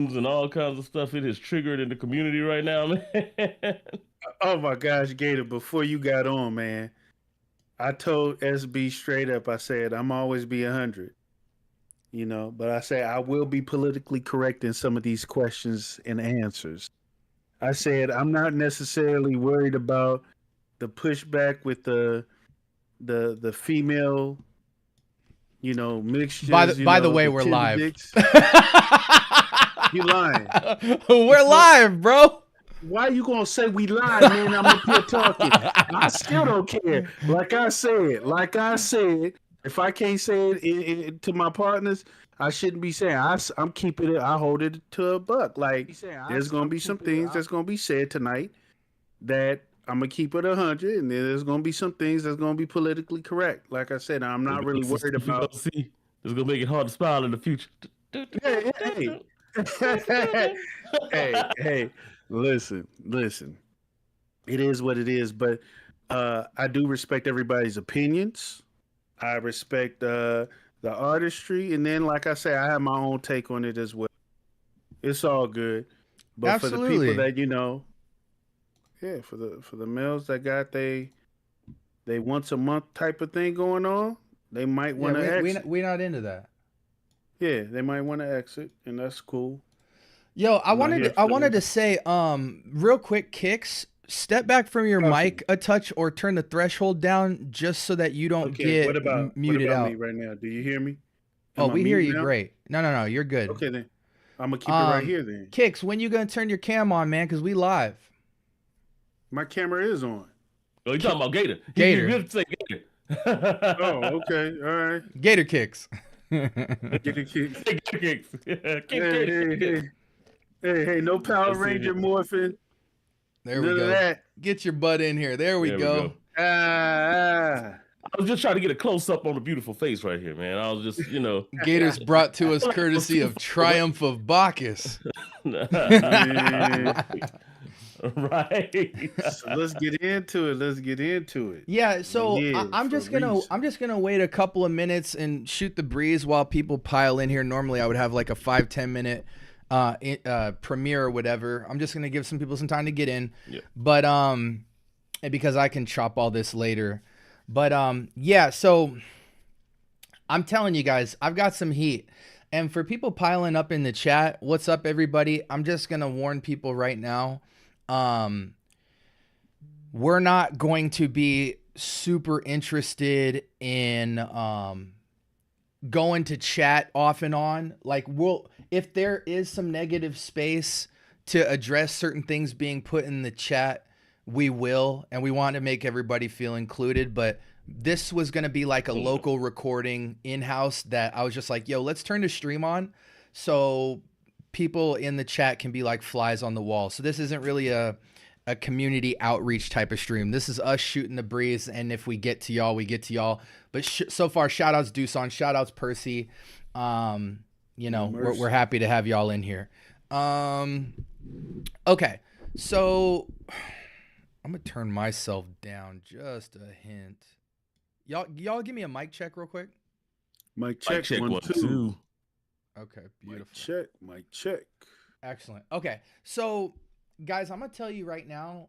and all kinds of stuff it has triggered in the community right now, man. Oh my gosh, Gator, before you got on, man, I told SB straight up, I said, I'm always be 100, but I say I will be politically correct in some of these questions and answers. I said, I'm not necessarily worried about the pushback with the female, mixtures, By the way, the we're Tinder live. dicks. You lying. We're live, bro. Why you gonna say we live, man? I'm up here talking. I still don't care. Like I said, if I can't say it to my partners, I shouldn't be saying. I'm keeping it. I hold it to a buck. Like there's gonna be some things that's gonna be said tonight that I'm gonna keep it 100, and then there's gonna be some things that's gonna be politically correct. Like I said, I'm not really worried Stuff you about. gonna see. It's gonna make it hard to smile in the future. Hey, hey, hey, listen. It is what it is, but I do respect everybody's opinions. I respect the artistry, and then, like I say, I have my own take on it as well. It's all good, but for the people Absolutely. that yeah, for the males that got they once a month type of thing going on, they might Yeah, want to exit. we not into that. Yeah, they might want to exit, and that's cool. Yo, I'm not here I for wanted the to say, real quick, Kicks, step back from your talk to me. mic a touch or turn the threshold down just so that you don't Okay, what get about what muted about me out. right now? Do you hear me? Oh, Am I we hear muted you now? great. No, you're good. Okay then. I'm gonna keep it right here then. Kicks, when you gonna turn your cam on, man? Cause we live. My camera is on. Oh, you talking about Gator? He Gator, really say Gator. Oh, okay. All right. Gator Kicks. Get the kick. Gator kicks. Kick Hey, Gator. hey, hey. Hey, no I Power seen Ranger it. morphing. There we None of go. that. Get your butt in here. There we There we go. go. Ah. I was just trying to get a close up on the beautiful face right here, man. I was just, Gators brought to I us feel like it was courtesy too of far away. Triumph of Bacchus. Man. Right. Right. So let's get into it. Let's get into it. Yeah, so Yeah, I'm for just gonna reason. wait a couple of minutes and shoot the breeze while people pile in here. Normally, I would have like a 5-10 minute premiere or whatever. I'm just gonna give some people some time to get in, Yeah. but and because I can chop all this later. But yeah, so I'm telling you guys, I've got some heat. And for people piling up in the chat, what's up, everybody? I'm just gonna warn people right now. Um, we're not going to be super interested in going to chat off and on. Like, if there is some negative space to address certain things being put in the chat, we will, and we want to make everybody feel included. But this was going to be like a local recording in-house that I was just like, yo, let's turn the stream on so people in the chat can be like flies on the wall. So this isn't really a community outreach type of stream. This is us shooting the breeze, and if we get to y'all, we get to y'all. But so far, shout outs Doosan, shout outs Percy. We're happy to have y'all in here. Okay, so I'm gonna turn myself down just a hint. Y'all give me a mic check real quick. Mic check, Check 1, 2. Okay, beautiful. Mic check. Excellent. Okay, so guys, I'm gonna tell you right now.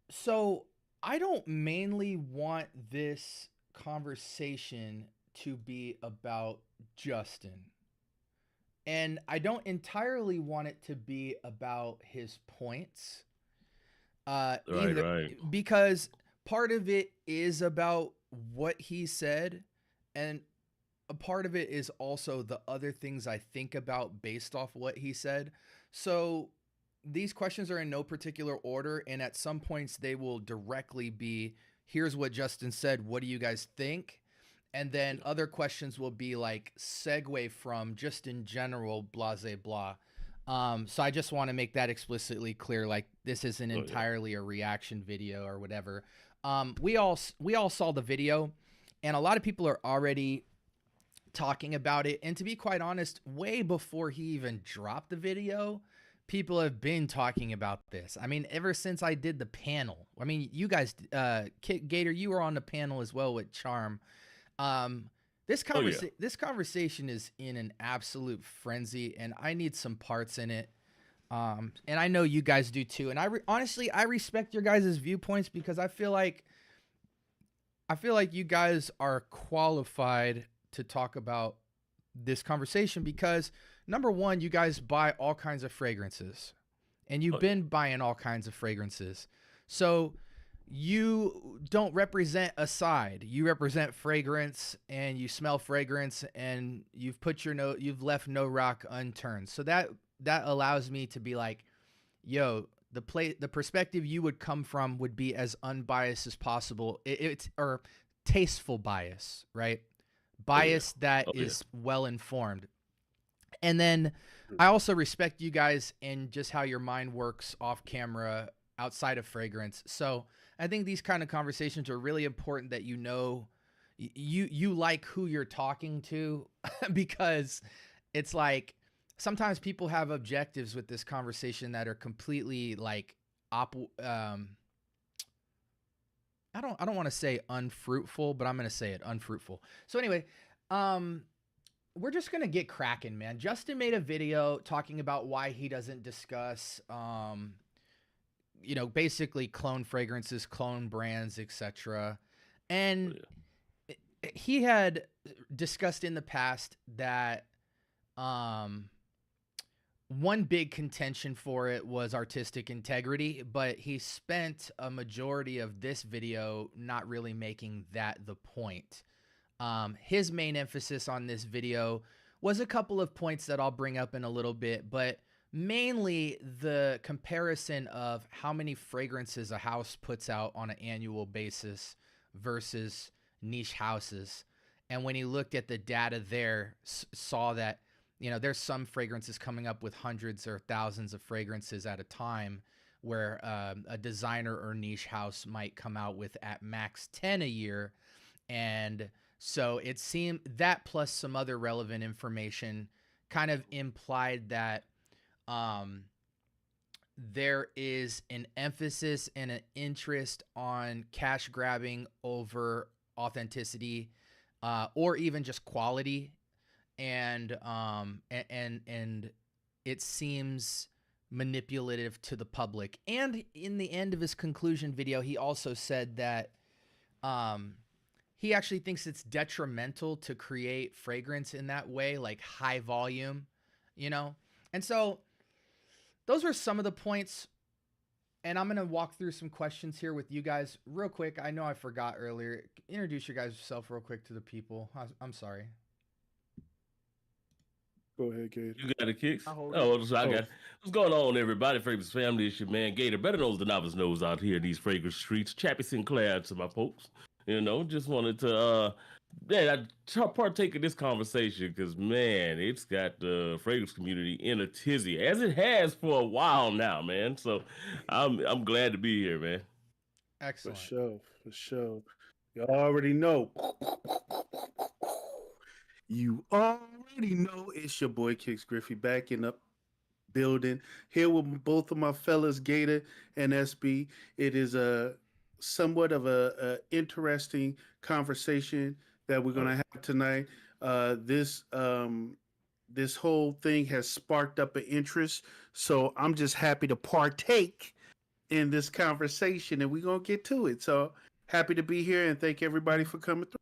So I don't mainly want this conversation to be about Justin, and I don't entirely want it to be about his points. Either, right. because part of it is about what he said, and a part of it is also the other things I think about based off what he said. So these questions are in no particular order, and at some points they will directly be, here's what Justin said, what do you guys think? And then other questions will be like segue from just in general, blah, blah. So I just want to make that explicitly clear. Like, this isn't entirely a reaction video or whatever. We all saw the video, and a lot of people are already talking about it. And to be quite honest, way before he even dropped the video, people have been talking about this. I mean, ever since I did the panel. I mean, you guys, Gator, you were on the panel as well with Charm. Oh yeah. This conversation is in an absolute frenzy, and I need some parts in it. And I know you guys do too. And honestly, I respect your guys' viewpoints because I feel like you guys are qualified to talk about this conversation because number one, you guys buy all kinds of fragrances, and you've Oh yeah. been buying all kinds of fragrances. So you don't represent a side. You represent fragrance, and you smell fragrance, and you've left no rock unturned. So that allows me to be like, yo, the perspective you would come from would be as unbiased as possible. It's or tasteful bias, right? Oh yeah. Bias that Oh yeah. is well informed. And then I also respect you guys and just how your mind works off camera outside of fragrance. So I think these kind of conversations are really important that you know you like who you're talking to because it's like sometimes people have objectives with this conversation that are completely like I don't want to say unfruitful, but I'm going to say it unfruitful. So anyway, um we're just going to get cracking, man. Justin made a video talking about why he doesn't discuss basically clone fragrances, clone brands, etc. Oh And yeah. he had discussed in the past that um one big contention for it was artistic integrity, but he spent a majority of this video not really making that the point. His main emphasis on this video was a couple of points that I'll bring up in a little bit, but mainly the comparison of how many fragrances a house puts out on an annual basis versus niche houses. And when he looked at the data there, saw that there's some fragrances coming up with hundreds or thousands of fragrances at a time, where a designer or niche house might come out with at max 10 a year. And so it seemed that plus some other relevant information kind of implied that there is an emphasis and an interest on cash grabbing over authenticity, or even just quality. And it seems manipulative to the public. And in the end of his conclusion video, he also said that he actually thinks it's detrimental to create fragrance in that way, like high volume, And so those were some of the points. And I'm going to walk through some questions here with you guys real quick. I know I forgot earlier. Introduce your guys yourself real quick to the people. I'm sorry. Go ahead, Gator. You got the kicks? I'll hold it. Oh, so I got what's going on, everybody? Fragrance family, it's your man Gator. Better knows than novice knows out here in these fragrance streets. Chappie Sinclair to my folks. Just wanted to partake in this conversation because man, it's got the fragrance community in a tizzy, as it has for a while now, man. So I'm glad to be here, man. Excellent. For sure. You already know. You already know it's your boy Kix Griffey back in the building here with both of my fellas, Gator and SB. It is a somewhat of a interesting conversation that we're gonna have tonight. This whole thing has sparked up an interest, so I'm just happy to partake in this conversation, and we're gonna get to it. So happy to be here, and thank everybody for coming through.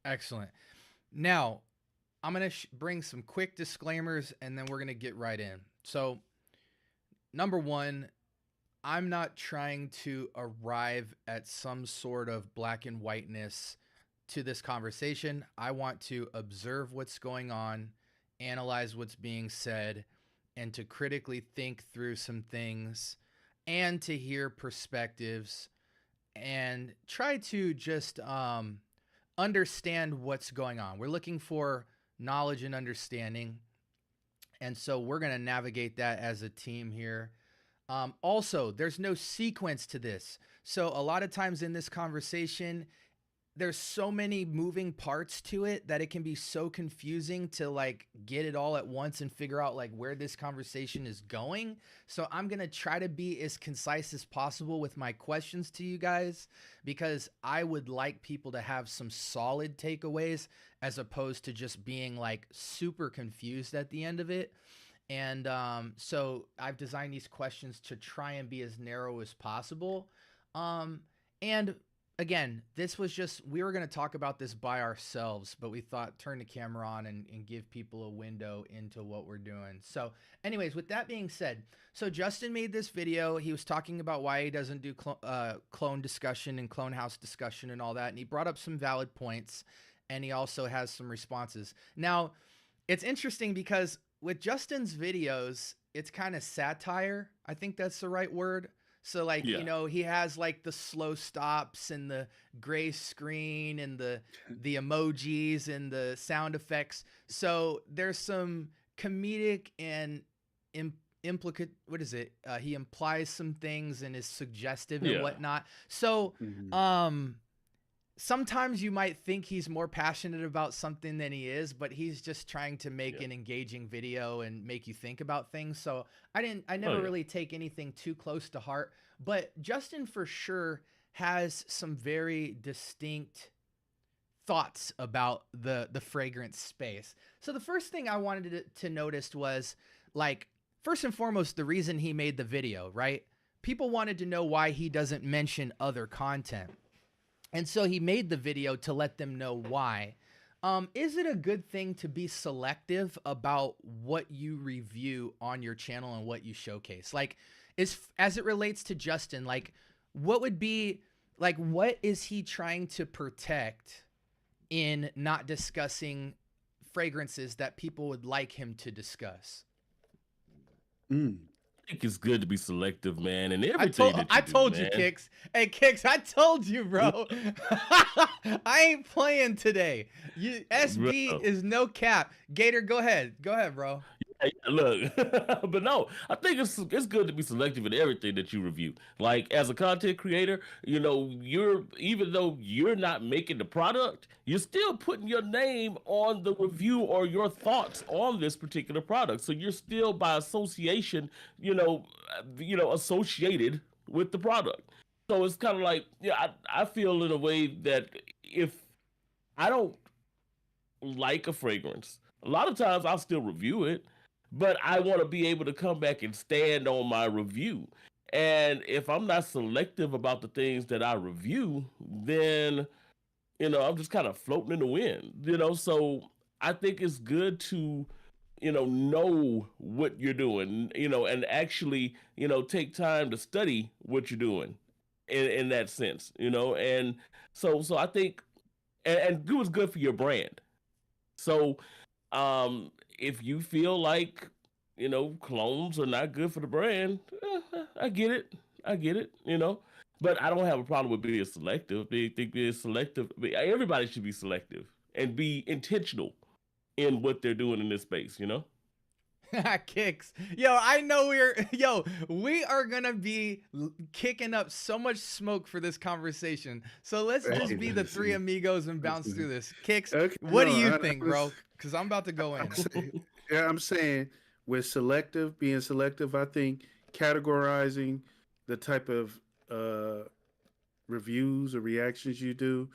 Excellent. Now, I'm going to bring some quick disclaimers and then we're going to get right in. So, number one, I'm not trying to arrive at some sort of black and whiteness to this conversation. I want to observe what's going on, analyze what's being said, and to critically think through some things and to hear perspectives and try to just understand what's going on. We're looking for knowledge and understanding. And so we're going to navigate that as a team here. Also, there's no sequence to this. So a lot of times in this conversation, there's so many moving parts to it that it can be so confusing to like get it all at once and figure out like where this conversation is going. So I'm going to try to be as concise as possible with my questions to you guys, because I would like people to have some solid takeaways as opposed to just being like super confused at the end of it. And so I've designed these questions to try and be as narrow as possible. And again, this was just, we were going to talk about this by ourselves, but we thought turn the camera on and give people a window into what we're doing. So anyways, with that being said, so Justin made this video. He was talking about why he doesn't do clone discussion and clone house discussion and all that. And he brought up some valid points, and he also has some responses. Now, it's interesting because with Justin's videos, it's kind of satire. I think that's the right word. So like, Yeah. you know, he has like the slow stops and the gray screen and the emojis and the sound effects. So there's some comedic and implicate, what is it? He implies some things and is suggestive and Yeah. whatnot. So, sometimes you might think he's more passionate about something than he is, but he's just trying to make an engaging video and make you think about things. So I never really take anything too close to heart, but Justin for sure has some very distinct thoughts about the fragrance space. So the first thing I wanted to notice was, like, first and foremost, the reason he made the video, right? People wanted to know why he doesn't mention other content. And so he made the video to let them know why. Is it a good thing to be selective about what you review on your channel and what you showcase? Like, as it relates to Justin, like, what is he trying to protect in not discussing fragrances that people would like him to discuss? I think it's good to be selective, man, and everything I told you, man. Kix. Hey, Kix, I told you, bro. I ain't playing today. SB Bro. is no cap. Gator, go ahead. Go ahead, bro. Hey, look, but no, I think it's good to be selective in everything that you review. Like, as a content creator, you know, even though you're not making the product, you're still putting your name on the review or your thoughts on this particular product. So you're still by association, associated with the product. So it's kind of like, I feel in a way that if I don't like a fragrance, a lot of times I'll still review it, but I want to be able to come back and stand on my review. And if I'm not selective about the things that I review, then, I'm just kind of floating in the wind, So I think it's good to, know what you're doing, and actually, take time to study what you're doing in that sense, And so I think, and do what's good for your brand. So, if you feel like, clones are not good for the brand, I get it. But I don't have a problem with being selective. They think being selective, everybody should be selective and be intentional in what they're doing in this space, Kicks. Yo, I know we are gonna be kicking up so much smoke for this conversation. So let's just be the three amigos and bounce through this. Kicks, Okay, what do you think, bro? Because I'm about to go in. I'm saying with being selective, I think categorizing the type of reviews or reactions you do,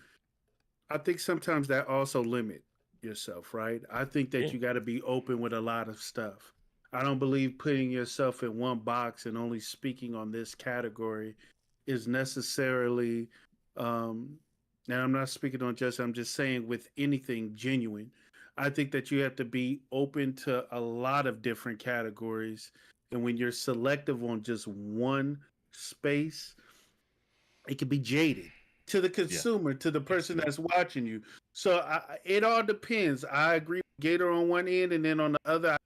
I think sometimes that also limit yourself, right? I think that you got to be open with a lot of stuff. I don't believe putting yourself in one box and only speaking on this category is necessarily, and I'm not speaking on I'm just saying with anything genuine. I think that you have to be open to a lot of different categories. And when you're selective on just one space, it can be jaded to the consumer, to the person that's watching you. So it all depends. I agree with Gator on one end, and then on the other,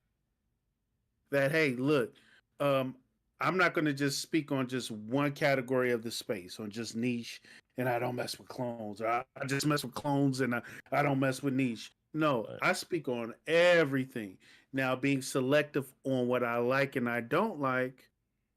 that, hey, look, I'm not going to just speak on just one category of the space, on just niche, and I don't mess with clones. Or I just mess with clones, and I don't mess with niche. No, I speak on everything. Now, being selective on what I like and I don't like,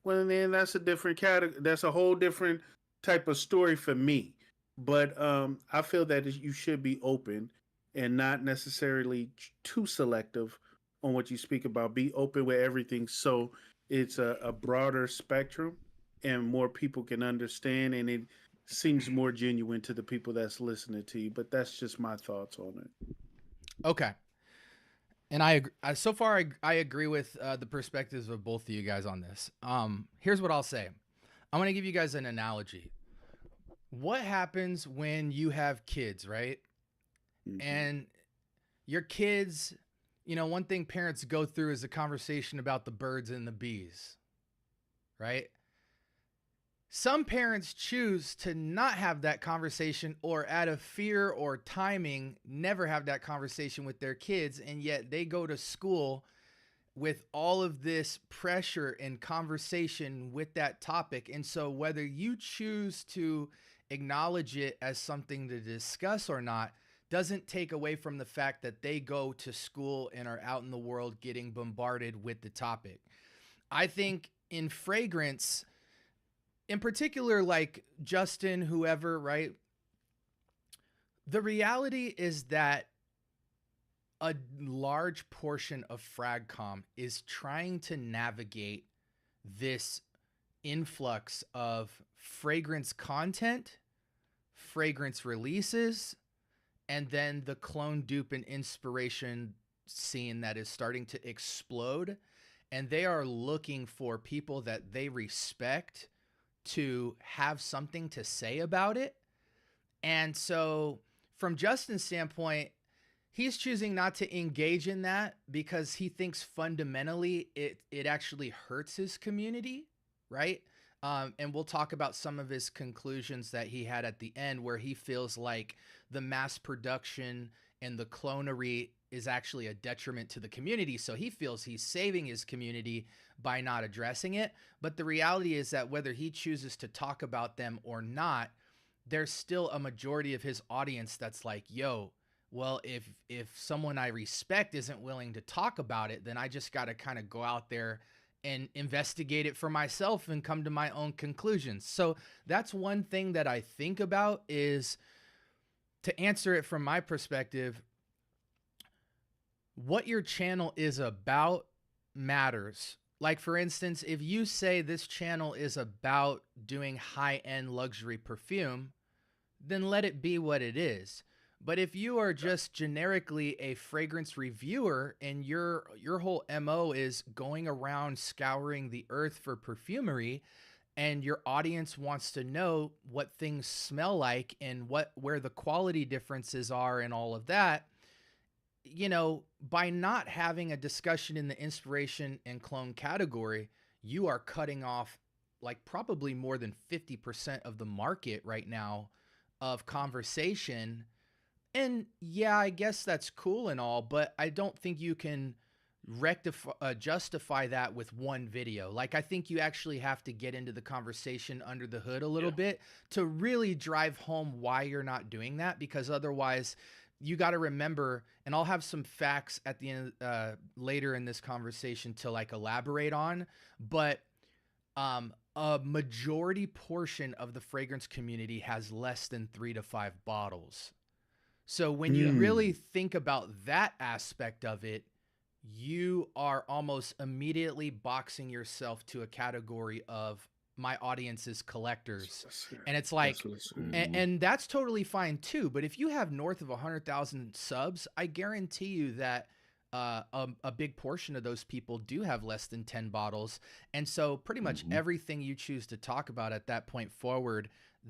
well, then that's a different category. That's a whole different type of story for me. But I feel that you should be open and not necessarily too selective on what you speak about. Be open with everything so it's a broader spectrum and more people can understand and it seems more genuine to the people that's listening to you. But that's just my thoughts on it. Okay. And I agree. So far, I agree with the perspectives of both of you guys on this. Here's what I'll say. I'm going to give you guys an analogy. What happens when you have kids, right? Mhm. And your kids, one thing parents go through is a conversation about the birds and the bees, right? Some parents choose to not have that conversation or out of fear or timing, never have that conversation with their kids. And yet they go to school with all of this pressure and conversation with that topic. And so whether you choose to acknowledge it as something to discuss or not doesn't take away from the fact that they go to school and are out in the world getting bombarded with the topic. I think in fragrance, in particular, like Justin, whoever, right? The reality is that a large portion of Fragcom is trying to navigate this influx of fragrance content, fragrance releases, and then the clone, dupe, and inspiration scene that is starting to explode. And they are looking for people that they respect to have something to say about it. And so from Justin's standpoint, he's choosing not to engage in that because he thinks fundamentally it actually hurts his community, right? And we'll talk about some of his conclusions that he had at the end where he feels like the mass production and the clonery is actually a detriment to the community. So he feels he's saving his community by not addressing it. But the reality is that whether he chooses to talk about them or not, there's still a majority of his audience that's like, yo, well, if someone I respect isn't willing to talk about it, then I just got to kind of go out there and investigate it for myself and come to my own conclusions. So that's one thing that I think about is, to answer it from my perspective, what your channel is about matters. Like, for instance, if you say this channel is about doing high-end luxury perfume, then let it be what it is. But if you are just generically a fragrance reviewer and your whole MO is going around scouring the earth for perfumery, and your audience wants to know what things smell like and where the quality differences are and all of that, by not having a discussion in the inspiration and clone category, you are cutting off like probably more than 50% of the market right now of conversation. And yeah, I guess that's cool and all, but I don't think you can justify that with one video. Like, I think you actually have to get into the conversation under the hood a little bit to really drive home why you're not doing that, because otherwise you got to remember, and I'll have some facts at the end later in this conversation to like elaborate on, but a majority portion of the fragrance community has less than 3 to 5 bottles. So when you really think about that aspect of it, you are almost immediately boxing yourself to a category of my audience is collectors. And it's like, and that's totally fine too. But if you have north of 100,000 subs, I guarantee you that a big portion of those people do have less than 10 bottles. And so pretty much everything you choose to talk about at that point forward,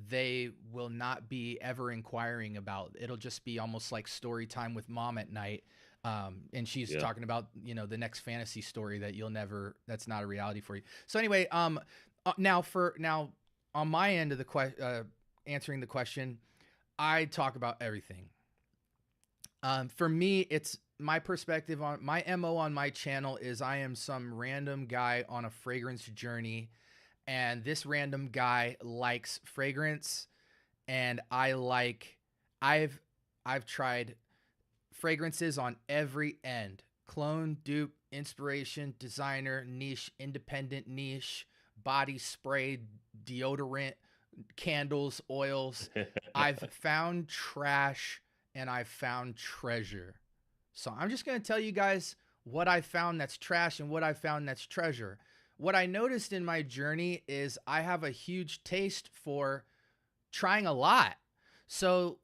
they will not be ever inquiring about. It'll just be almost like story time with mom at night. And she's talking about, the next fantasy story that that's not a reality for you. So anyway, now on my end of the answering the question, I talk about everything. For me, it's my perspective on my MO on my channel is I am some random guy on a fragrance journey, and this random guy likes fragrance, and I've tried fragrances on every end: clone, dupe, inspiration, designer, niche, independent niche, body spray, deodorant, candles, oils. I've found trash and I've found treasure. So I'm just going to tell you guys what I found that's trash and what I found that's treasure. What I noticed in my journey is I have a huge taste for trying a lot. So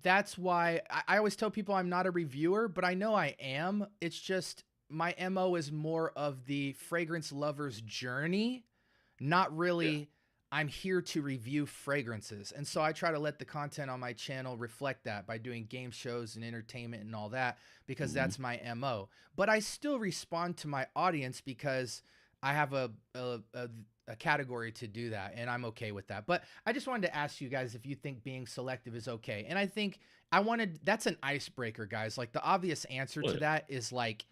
that's why I always tell people I'm not a reviewer, but I know I am. It's just my MO is more of the fragrance lover's journey, not really I'm here to review fragrances. And so I try to let the content on my channel reflect that by doing game shows and entertainment and all that, because that's my MO. But I still respond to my audience because I have a category to do that, and I'm okay with that. But I just wanted to ask you guys if you think being selective is okay. And I think that's an icebreaker, guys. Like, the obvious answer to that is like,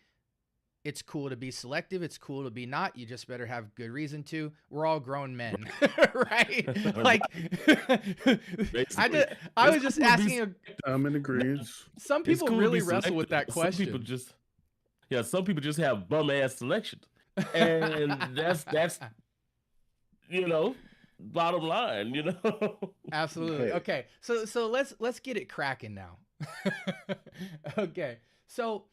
it's cool to be selective. It's cool to be not. You just better have good reason to. We're all grown men, right? Like, I was just asking. I'm in agreement. Some people cool really wrestle with that question. Some people just have bum ass selections, and that's bottom line. Absolutely. Okay, so let's get it cracking now. Okay, so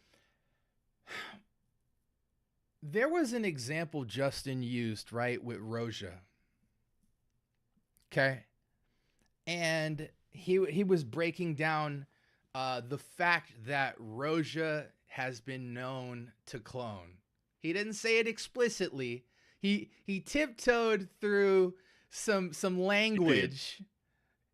there was an example Justin used, right, with Roja. Okay. And he was breaking down the fact that Roja has been known to clone. He didn't say it explicitly. He tiptoed through some language.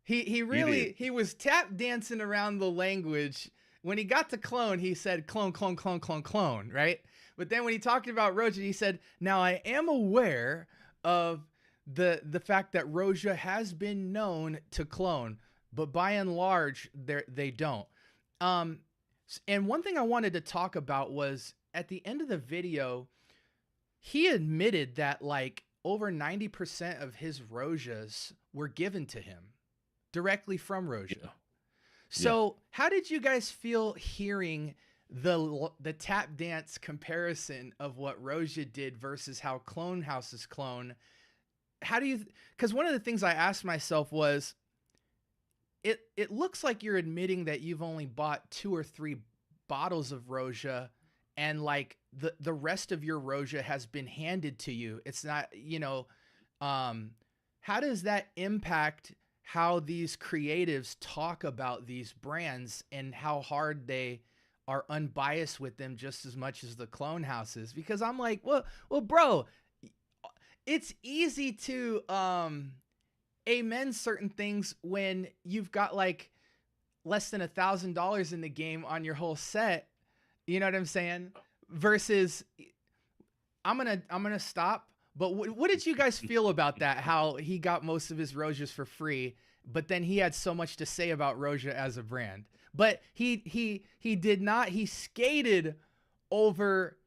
He was tap dancing around the language. When he got to clone, he said clone, clone, clone, clone, clone, right? But then when he talked about Roja, he said, now I am aware of the fact that Roja has been known to clone, but by and large, they don't. And one thing I wanted to talk about was at the end of the video, he admitted that like over 90% of his Rojas were given to him directly from Roja. Yeah. So how did you guys feel hearing the tap dance comparison of what Roja did versus how Clone House's clone? How do you, because one of the things I asked myself was, it looks like you're admitting that you've only bought 2 or 3 bottles of Roja, and like the rest of your Roja has been handed to you. It's not, how does that impact how these creatives talk about these brands and how hard they are unbiased with them just as much as the clone houses? Because I'm like, well, bro, it's easy to amen certain things when you've got like less than $1,000 in the game on your whole set. You know what I'm saying? Versus, I'm gonna stop. But what did you guys feel about that? How he got most of his Rojas for free, but then he had so much to say about Roja as a brand. But he did not. He skated over.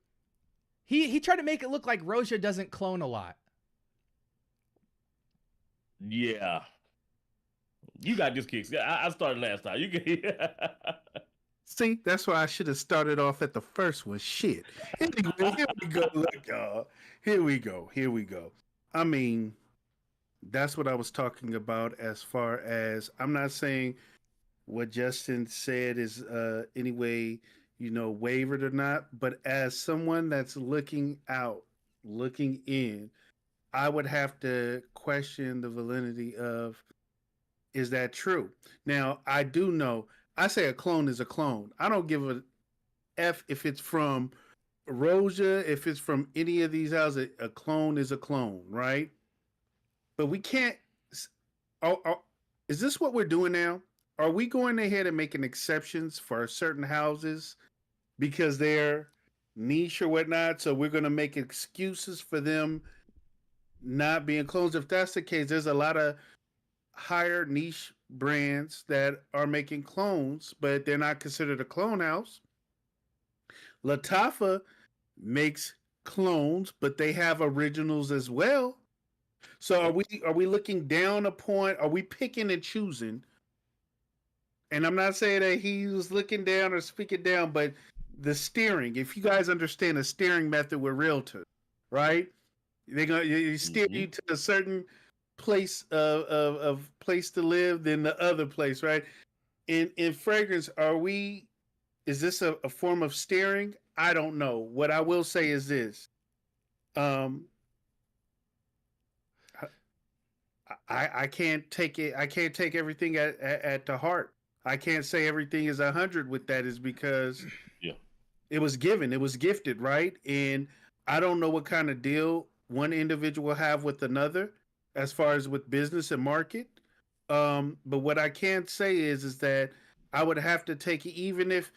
He tried to make it look like Roja doesn't clone a lot. Yeah, you got this kicks. I started last time. You can. See, that's why I should have started off at the first one. Shit. Here we go. Look, y'all. Here we go. I mean, that's what I was talking about as far as, I'm not saying what Justin said is any way, wavered or not, but as someone that's looking out, looking in, I would have to question the validity of, is that true? Now, I do know, I say a clone is a clone. I don't give a F if it's from Roja, if it's from any of these houses. A clone is a clone, right? But we can't. Is this what we're doing now? Are we going ahead and making exceptions for certain houses because they're niche or whatnot? So we're going to make excuses for them not being clones. If that's the case, there's a lot of higher niche brands that are making clones, but they're not considered a clone house. Lattafa makes clones, but they have originals as well. So are we looking down a point? Are we picking and choosing? And I'm not saying that he was looking down or speaking down, but the steering, if you guys understand the steering method with realtors, right? They're gonna steer you to a certain place of place to live than the other place, right? In fragrance, is this a form of steering? I don't know. What I will say is this. Um I can't take it. I can't take everything at the heart. I can't say everything is 100 with that, is because Yeah. it was given, it was gifted, right? And I don't know what kind of deal one individual have with another as far as with business and market. But what I can say is that I would have to take it, even if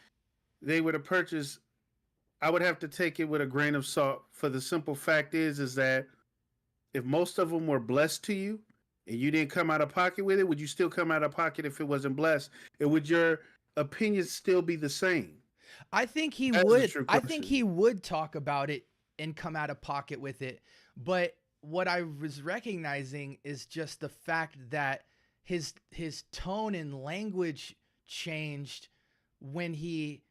they were to purchase, I would have to take it with a grain of salt. For the simple fact is that if most of them were blessed to you and you didn't come out of pocket with it, would you still come out of pocket if it wasn't blessed? And would your opinion still be the same? I think he That's the would. true I think question. he would talk about it and come out of pocket with it. But what I was recognizing is just the fact that his tone and language changed when he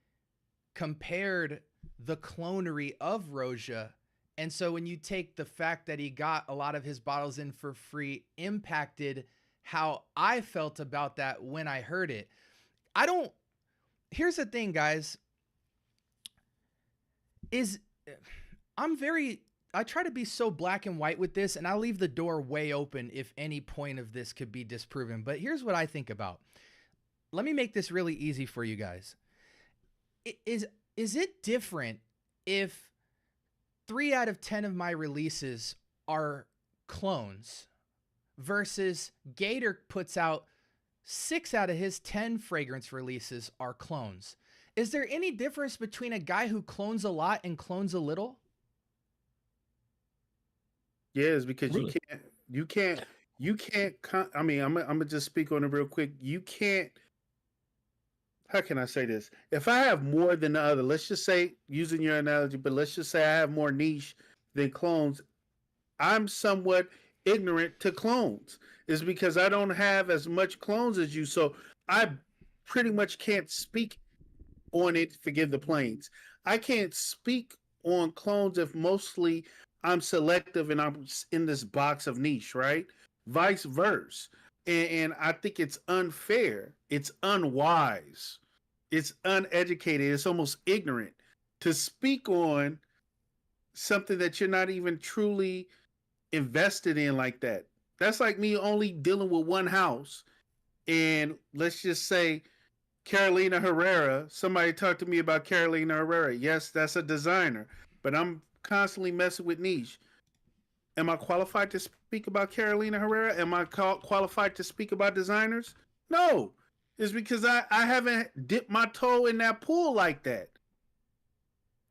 compared the clonery of Roja. And so when you take the fact that he got a lot of his bottles in for free, impacted how I felt about that when I heard it. I don't. Here's the thing, guys. I try to be so black and white with this, and I leave the door way open if any point of this could be disproven. But here's what I think about. Let me make this really easy for you guys. Is it different if 3 out of 10 of my releases are clones versus Gator puts out 6 out of his 10 fragrance releases are clones? Is there any difference between a guy who clones a lot and clones a little? Yeah, it's because Really? you can't. I mean, I'm gonna just speak on it real quick. You can't. How can I say this? If I have more than the other, let's just say, using your analogy, but let's just say I have more niche than clones, I'm somewhat ignorant to clones. Is because I don't have as much clones as you, so I pretty much can't speak on it. Forgive the planes. I can't speak on clones if mostly I'm selective and I'm in this box of niche, right? Vice versa. And I think it's unfair. It's unwise. It's uneducated. It's almost ignorant to speak on something that you're not even truly invested in like that. That's like me only dealing with one house. And let's just say Carolina Herrera, somebody talked to me about Carolina Herrera. Yes, that's a designer, but I'm constantly messing with niche. Am I qualified to speak about Carolina Herrera? Am I qualified to speak about designers? No. It's because I haven't dipped my toe in that pool like that.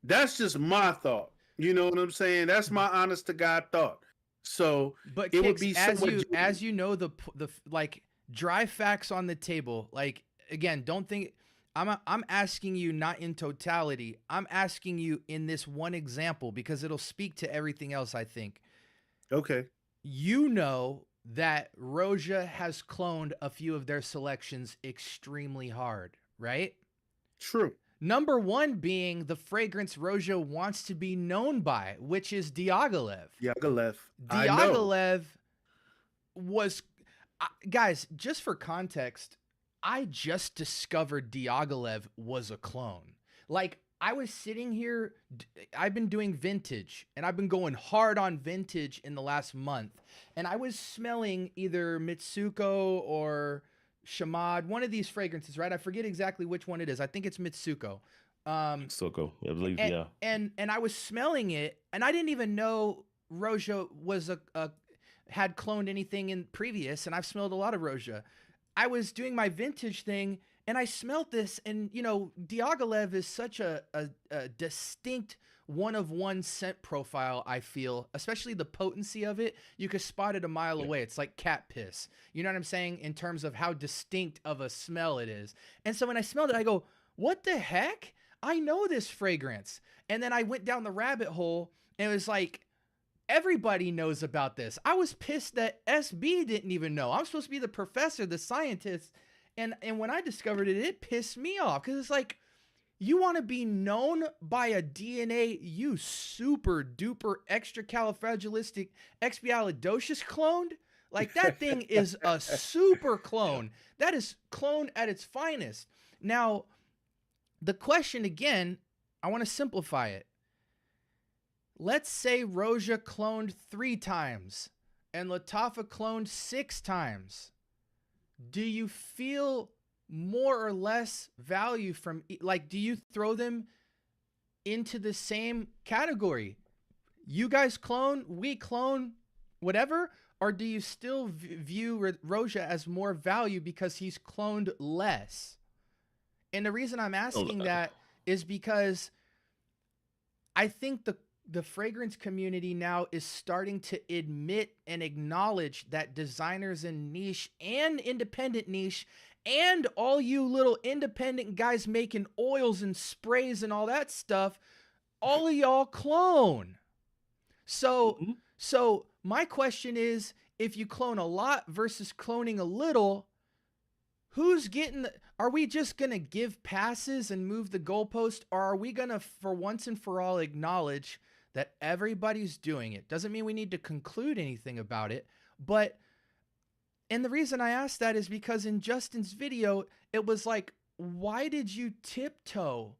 That's just my thought. You know what I'm saying? That's my honest to God thought. So But it would Kix, be as you know, the like dry facts on the table. Like, again, don't think I'm asking you not in totality. I'm asking you in this one example because it'll speak to everything else, I think. okay. You know that Roja has cloned a few of their selections extremely hard, right? True. Number one being the fragrance Roja wants to be known by, which is Diaghilev. Diaghilev. I know. Diaghilev was, guys, just for context, I just discovered Diaghilev was a clone. Like, I was sitting here, I've been doing vintage, and I've been going hard on vintage in the last month, and I was smelling either Mitsuko or Shamad, one of these fragrances, right? I forget exactly which one it is. I think it's Mitsuko. Soko, I believe, And, yeah. and I was smelling it, and I didn't even know Roja was had cloned anything in previous, and I've smelled a lot of Roja. I was doing my vintage thing, and I smelled this, and you know, Diaghilev is such a distinct one-of-one scent profile, I feel, especially the potency of it. You could spot it a mile away. It's like cat piss. You know what I'm saying? In terms of how distinct of a smell it is. And so when I smelled it, I go, what the heck? I know this fragrance. And then I went down the rabbit hole, and it was like, everybody knows about this. I was pissed that SB didn't even know. I'm supposed to be the professor, the scientist. And when I discovered it, it pissed me off because it's like, you want to be known by a DNA you super duper extra califragilistic expialidocious cloned? Like that thing is a super clone. That is clone at its finest. Now, the question again, I want to simplify it. Let's say Roja cloned 3 times and Latafa cloned 6 times. Do you feel more or less value from, like, do you throw them into the same category? You guys clone, we clone, whatever? Or do you still view Roja as more value because he's cloned less? And the reason I'm asking that is because I think the fragrance community now is starting to admit and acknowledge that designers in niche and independent niche and all you little independent guys making oils and sprays and all that stuff, all of y'all clone. So my question is, if you clone a lot versus cloning a little, who's getting are we just going to give passes and move the goalpost, or are we going to, for once and for all, acknowledge that everybody's doing it? Doesn't mean we need to conclude anything about it, but, and the reason I asked that is because in Justin's video, it was like, why did you tiptoe?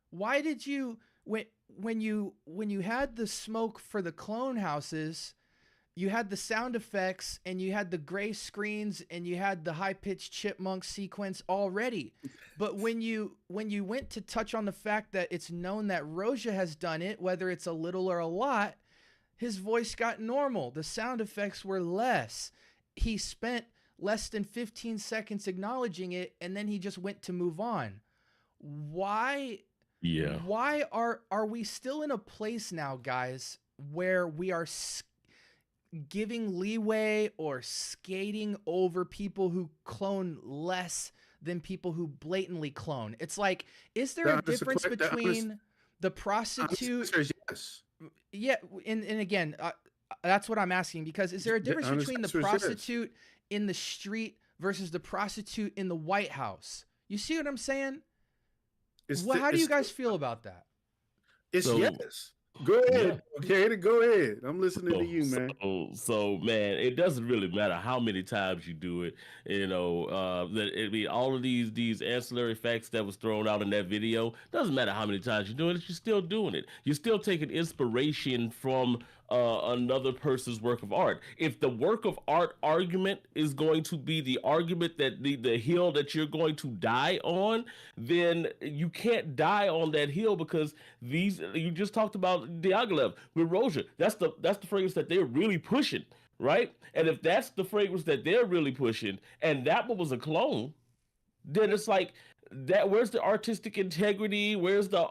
Why did you, when you had the smoke for the clone houses, you had the sound effects and you had the gray screens and you had the high-pitched chipmunk sequence already. But when you went to touch on the fact that it's known that Roja has done it, whether it's a little or a lot, his voice got normal. The sound effects were less. He spent less than 15 seconds acknowledging it, and then he just went to move on. Why? Yeah. Why are we still in a place now, guys, where we are giving leeway or skating over people who clone less than people who blatantly clone? It's like, is there a difference between the prostitute? Yes. Yeah, and again, that's what I'm asking, because is there a difference between the prostitute in the street versus the prostitute in the White House? You see what I'm saying? How do you guys feel about that? Yes. Go ahead, okay? Go ahead. I'm listening to you, man. So, man, it doesn't really matter how many times you do it. You know, that it be all of these ancillary facts that was thrown out in that video. Doesn't matter how many times you're doing it. You're still doing it. You're still taking inspiration from another person's work of art. If the work of art argument is going to be the argument that the hill that you're going to die on, then you can't die on that hill, because you just talked about Diaghilev with Roja. That's the fragrance that they're really pushing, right? And if that's the fragrance that they're really pushing, and that one was a clone, then it's like, that where's the artistic integrity? Where's the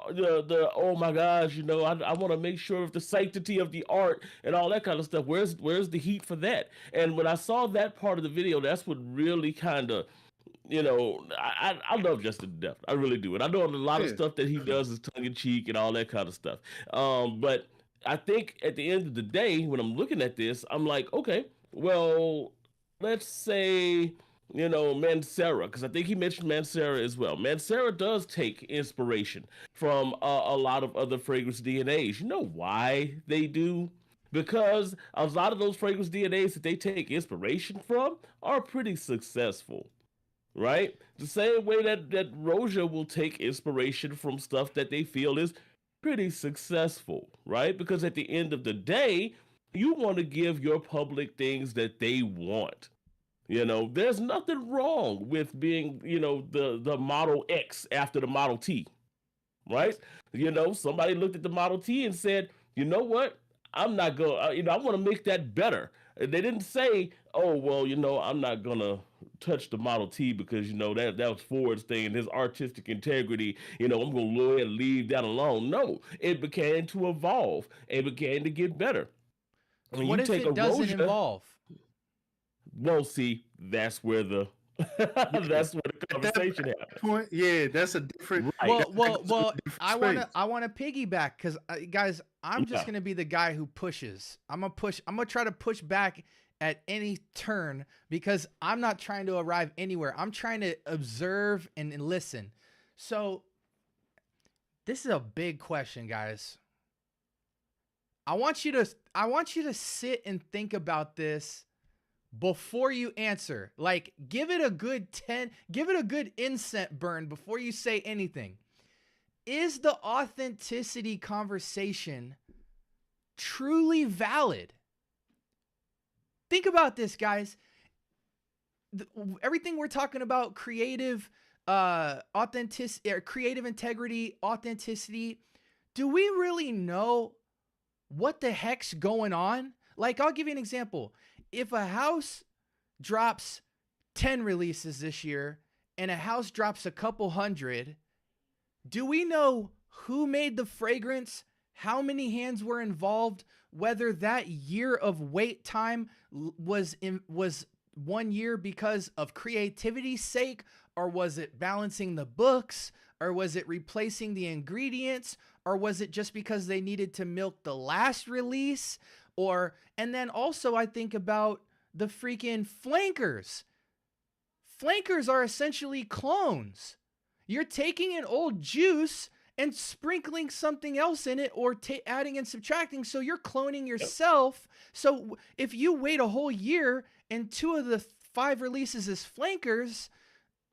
oh my gosh, you know, I want to make sure of the sanctity of the art and all that kind of stuff. Where's the heat for that? And when I saw that part of the video, that's what really kind of, you know, I love Justin to death. I really do. And I know a lot of stuff that he does is tongue in cheek and all that kind of stuff. But I think at the end of the day, when I'm looking at this, I'm like, okay, well, let's say, you know, Mancera, because I think he mentioned Mancera as well. Mancera does take inspiration from a lot of other fragrance DNAs. You know why they do? Because a lot of those fragrance DNAs that they take inspiration from are pretty successful, right? The same way that Roja will take inspiration from stuff that they feel is pretty successful, right? Because at the end of the day, you want to give your public things that they want. You know, there's nothing wrong with being, you know, the Model X after the Model T, right? You know, somebody looked at the Model T and said, you know what? I'm not going, you know, I want to make that better. They didn't say, oh, well, you know, I'm not going to touch the Model T because, you know, that was Ford's thing and his artistic integrity. You know, I'm going to go ahead and leave that alone. No, it began to evolve. It began to get better. When what you if take it doesn't Roja, evolve? well, see, that's where the that's where the conversation happens. Point, yeah, that's a different. Right. Well, I want to piggyback, because guys, I'm just gonna be the guy who pushes. I'm gonna try to push back at any turn, because I'm not trying to arrive anywhere. I'm trying to observe and listen. So this is a big question, guys. I want you to sit and think about this before you answer. Like, give it a good incense burn before you say anything. Is the authenticity conversation truly valid? Think about this, guys. Everything we're talking about, creative authenticity, creative integrity, authenticity, do we really know what the heck's going on? Like, I'll give you an example. If a house drops 10 releases this year and a house drops a couple hundred, do we know who made the fragrance, how many hands were involved, whether that year of wait time was 1 year because of creativity's sake, or was it balancing the books, or was it replacing the ingredients, or was it just because they needed to milk the last release? And then also I think about the freaking flankers. Flankers are essentially clones. You're taking an old juice and sprinkling something else in it, or adding and subtracting, so you're cloning yourself. So if you wait a whole year and 2 of the 5 releases is flankers,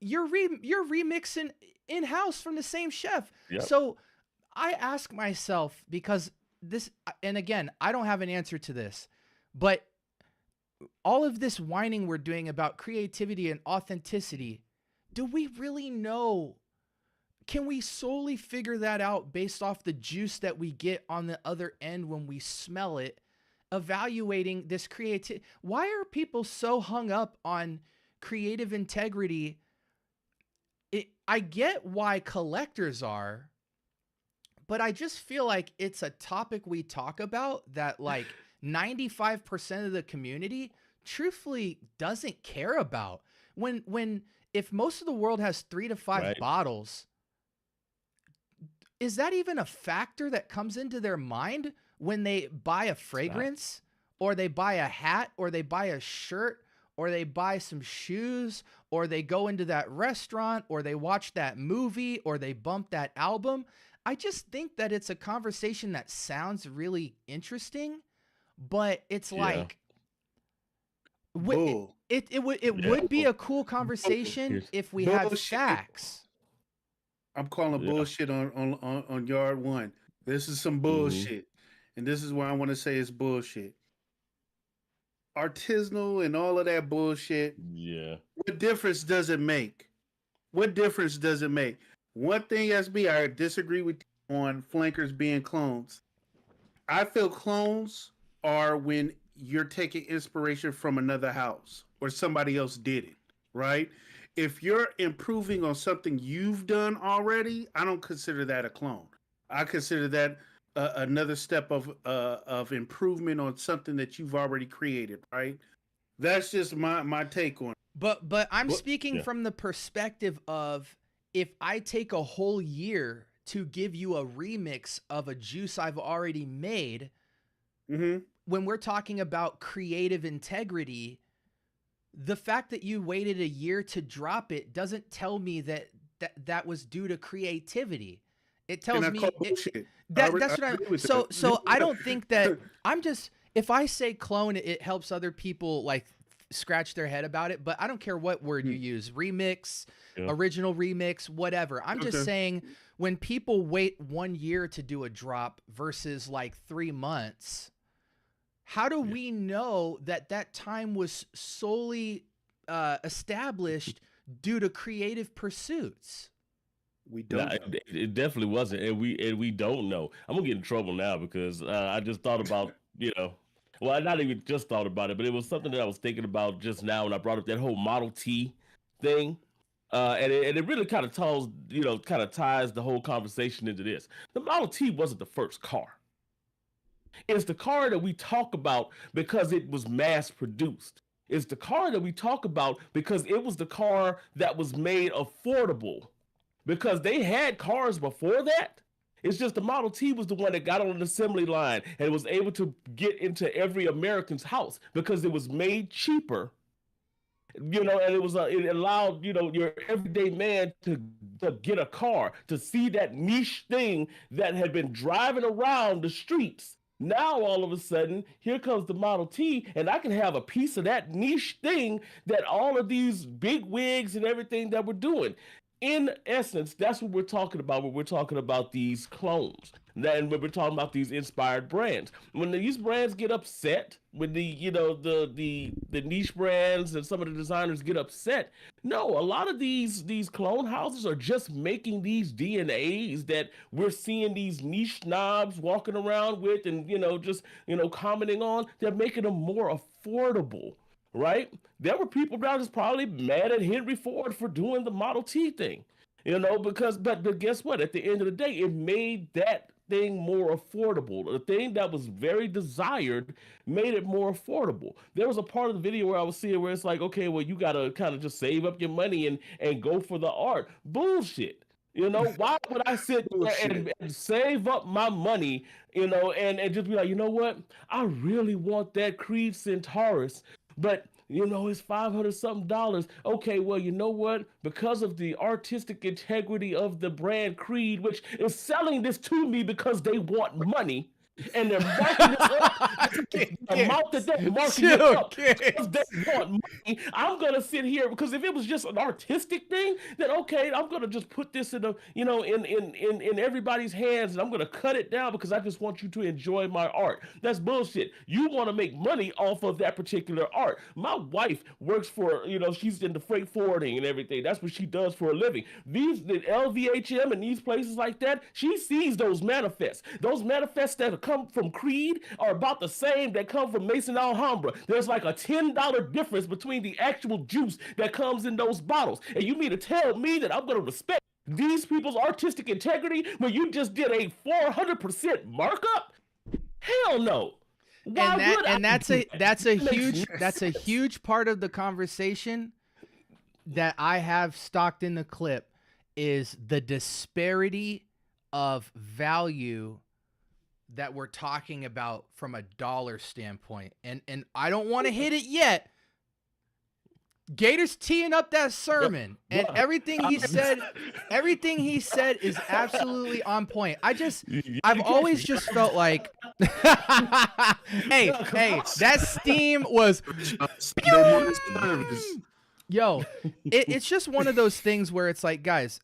you're remixing in-house from the same chef. Yep. So I ask myself, because this, and again, I don't have an answer to this, but all of this whining we're doing about creativity and authenticity, do we really know? Can we solely figure that out based off the juice that we get on the other end when we smell it, evaluating this creativity? Why are people so hung up on creative integrity? I get why collectors are, but I just feel like it's a topic we talk about that like 95% of the community truthfully doesn't care about. If most of the world has 3 to 5 bottles, is that even a factor that comes into their mind when they buy a fragrance, or they buy a hat, or they buy a shirt, or they buy some shoes, or they go into that restaurant, or they watch that movie, or they bump that album? I just think that it's a conversation that sounds really interesting, but it's like, it would be a cool conversation if we had facts. I'm calling bullshit on yard 1. This is some bullshit. And this is why I want to say it's bullshit. Artisanal and all of that bullshit. Yeah. What difference does it make? What difference does it make? One thing, SB, I disagree with you on flankers being clones. I feel clones are when you're taking inspiration from another house or somebody else did it, right? If you're improving on something you've done already, I don't consider that a clone. I consider that another step of improvement on something that you've already created, right? That's just my take on it. But I'm speaking from the perspective of, if I take a whole year to give you a remix of a juice I've already made, when we're talking about creative integrity, the fact that you waited a year to drop it doesn't tell me that was due to creativity. It tells me that's what I'm. So I don't think that if I say clone, it helps other people like scratch their head about it. But I don't care what word you use, remix, original remix, whatever. I'm just saying, when people wait 1 year to do a drop versus like 3 months, how do we know that time was solely established due to creative pursuits? We don't. It definitely wasn't, and we don't know. I'm gonna get in trouble now because I just thought about well, I not even just thought about it, but it was something that I was thinking about just now when I brought up that whole Model T thing, and it really kind of ties the whole conversation into this. The Model T wasn't the first car. It's the car that we talk about because it was mass produced. It's the car that we talk about because it was the car that was made affordable. Because they had cars before that. It's just the Model T was the one that got on an assembly line and was able to get into every American's house because it was made cheaper. And it allowed, your everyday man to get a car, to see that niche thing that had been driving around the streets Now all of a sudden, here comes the Model T, and I can have a piece of that niche thing that all of these big wigs and everything that we're doing. In essence, that's what we're talking about when we're talking about these clones. And when we're talking about these inspired brands. When these brands get upset, when the niche brands and some of the designers get upset, no, a lot of these clone houses are just making these DNAs that we're seeing these niche snobs walking around with and just commenting on. They're making them more affordable, right? There were people that was probably mad at Henry Ford for doing the Model T thing, because but guess what? At the end of the day, it made that thing more affordable. The thing that was very desired made it more affordable. There was a part of the video where I was seeing where it's like, okay, well, you gotta kind of just save up your money and go for the art. Bullshit. Why would I sit there and save up my money, and just be like, you know what? I really want that Creed Centaurus, but it's $500 something dollars. Okay, well, you know what? Because of the artistic integrity of the brand Creed, which is selling this to me because they want money, and they're marking it up. The amount that they're marking it up because they want money. I'm gonna sit here because if it was just an artistic thing, then okay, I'm gonna just put this in in everybody's hands, and I'm gonna cut it down because I just want you to enjoy my art. That's bullshit. You want to make money off of that particular art. My wife works for she's into freight forwarding and everything. That's what she does for a living. The LVHM and these places like that, she sees those manifests. Those manifests that come from Creed are about the same that come from Mason Alhambra. There's like a $10 difference between the actual juice that comes in those bottles. And you mean to tell me that I'm going to respect these people's artistic integrity when you just did a 400% markup? Hell no. That's a huge part of the conversation that I have stocked in the clip is the disparity of value that we're talking about from a dollar standpoint. And I don't want to hit it yet. Gator's teeing up that sermon, and everything he said is absolutely on point. I've always just felt like, hey, that steam was, yo, it's just one of those things where it's like, guys,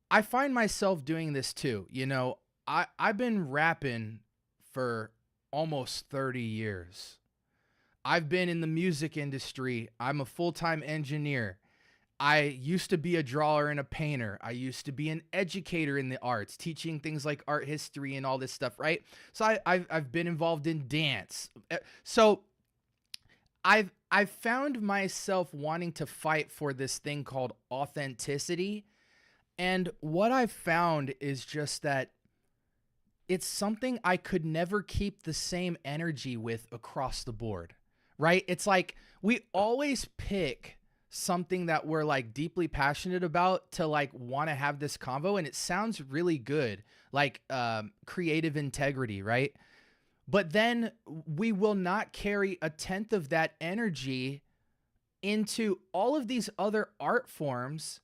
I find myself doing this too. I've been rapping for almost 30 years. I've been in the music industry. I'm a full-time engineer. I used to be a drawer and a painter. I used to be an educator in the arts, teaching things like art history and all this stuff, right? So I've been involved in dance. So I've found myself wanting to fight for this thing called authenticity. And what I've found is just that it's something I could never keep the same energy with across the board, right? It's like we always pick something that we're like deeply passionate about to like want to have this convo, and it sounds really good, like creative integrity, right? But then we will not carry a tenth of that energy into all of these other art forms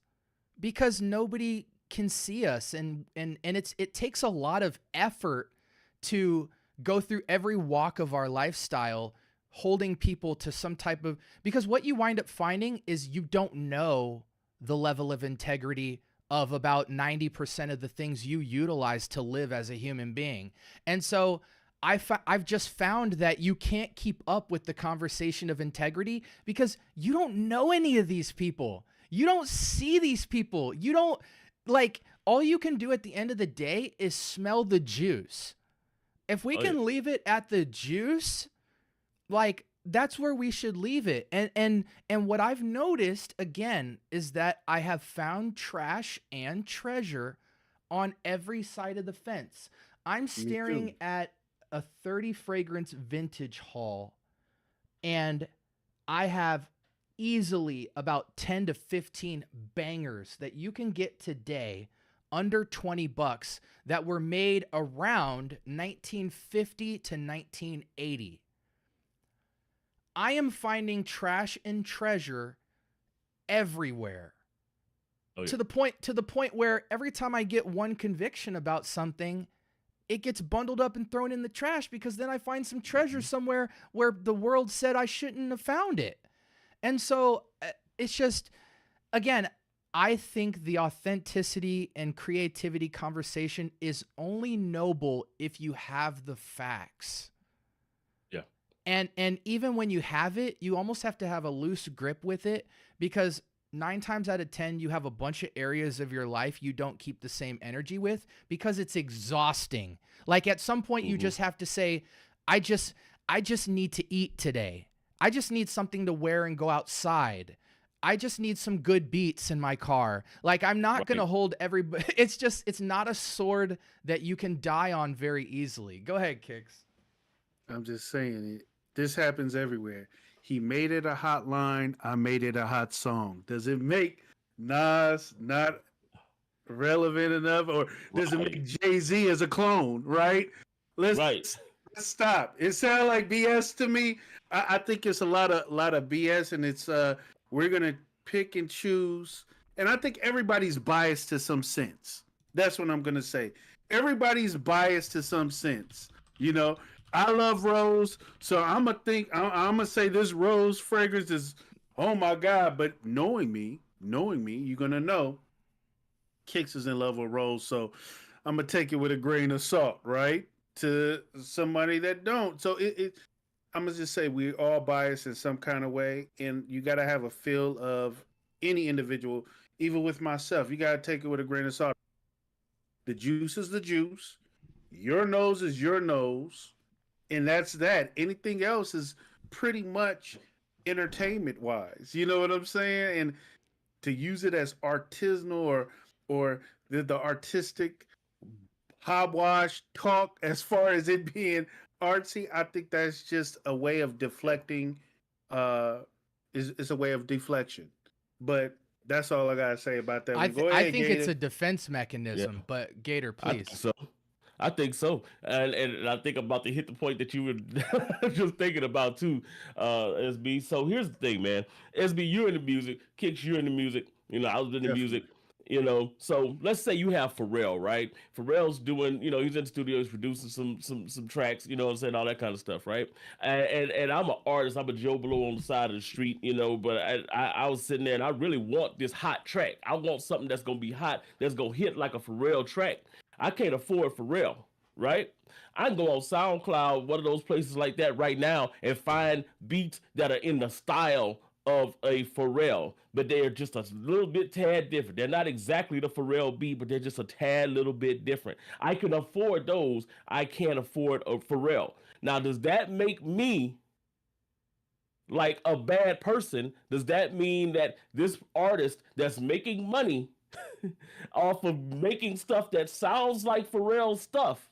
because nobody can see us, and it takes a lot of effort to go through every walk of our lifestyle, holding people to some type of, because what you wind up finding is you don't know the level of integrity of about 90% of the things you utilize to live as a human being. And so I've just found that you can't keep up with the conversation of integrity because you don't know any of these people. You don't see these people. You don't, like, all you can do at the end of the day is smell the juice. If we can leave it at the juice, like, that's where we should leave it. And what I've noticed again is that I have found trash and treasure on every side of the fence. I'm staring at a 30 fragrance vintage haul, and I have easily about 10 to 15 bangers that you can get today under $20 that were made around 1950 to 1980. I am finding trash and treasure everywhere. To the point where every time I get one conviction about something, it gets bundled up and thrown in the trash because then I find some treasure somewhere where the world said I shouldn't have found it. And so it's just, again, I think the authenticity and creativity conversation is only noble if you have the facts. Yeah. And even when you have it, you almost have to have a loose grip with it, because 9 times out of 10, you have a bunch of areas of your life you don't keep the same energy with because it's exhausting. Like at some point you just have to say, I just need to eat today. I just need something to wear and go outside. I just need some good beats in my car. Like I'm not going to hold everybody. It's not a sword that you can die on very easily. Go ahead, Kicks. I'm just saying it. This happens everywhere. He made it a hot line. I made it a hot song. Does it make Nas not relevant enough, or does it make Jay-Z as a clone? Right? Let's stop. It sounds like BS to me. I think it's a lot of BS, and it's we're gonna pick and choose. And I think everybody's biased to some sense. That's what I'm gonna say. Everybody's biased to some sense. You know, I love rose, so I'm gonna say this rose fragrance is, oh my God. But knowing me, you're gonna know Kicks is in love with rose, so I'm gonna take it with a grain of salt, right? To somebody that don't. So I'm gonna just say we're all biased in some kind of way, and you gotta have a feel of any individual, even with myself. You gotta take it with a grain of salt. The juice is the juice. Your nose is your nose. And that's that. Anything else is pretty much entertainment wise. You know what I'm saying? And to use it as artisanal or the artistic hogwash talk as far as it being artsy, I think that's just a way of deflecting. Is a way of deflection. But that's all I gotta say about that. I think Gator. it's a defense mechanism, but Gator, please. I think so. And I think I'm about to hit the point that you were just thinking about too, SB. So here's the thing, man. SB, you're in the music. Kicks, you're in the music. You know, I was in the music. You know, so let's say you have Pharrell, right? Pharrell's doing, you know, he's in the studio, he's producing some tracks, you know what I'm saying, all that kind of stuff, right? And I'm an artist, I'm a Joe Blow on the side of the street, you know, but I was sitting there and I really want this hot track. I want something that's gonna be hot, that's gonna hit like a Pharrell track. I can't afford Pharrell, right? I can go on SoundCloud, one of those places like that right now, and find beats that are in the style of a Pharrell, but they're just a little bit tad different. They're not exactly the Pharrell beat, but they're just a tad little bit different. I can afford those. I can't afford a Pharrell. Now, does that make me like a bad person? Does that mean that this artist that's making money off of making stuff that sounds like Pharrell stuff,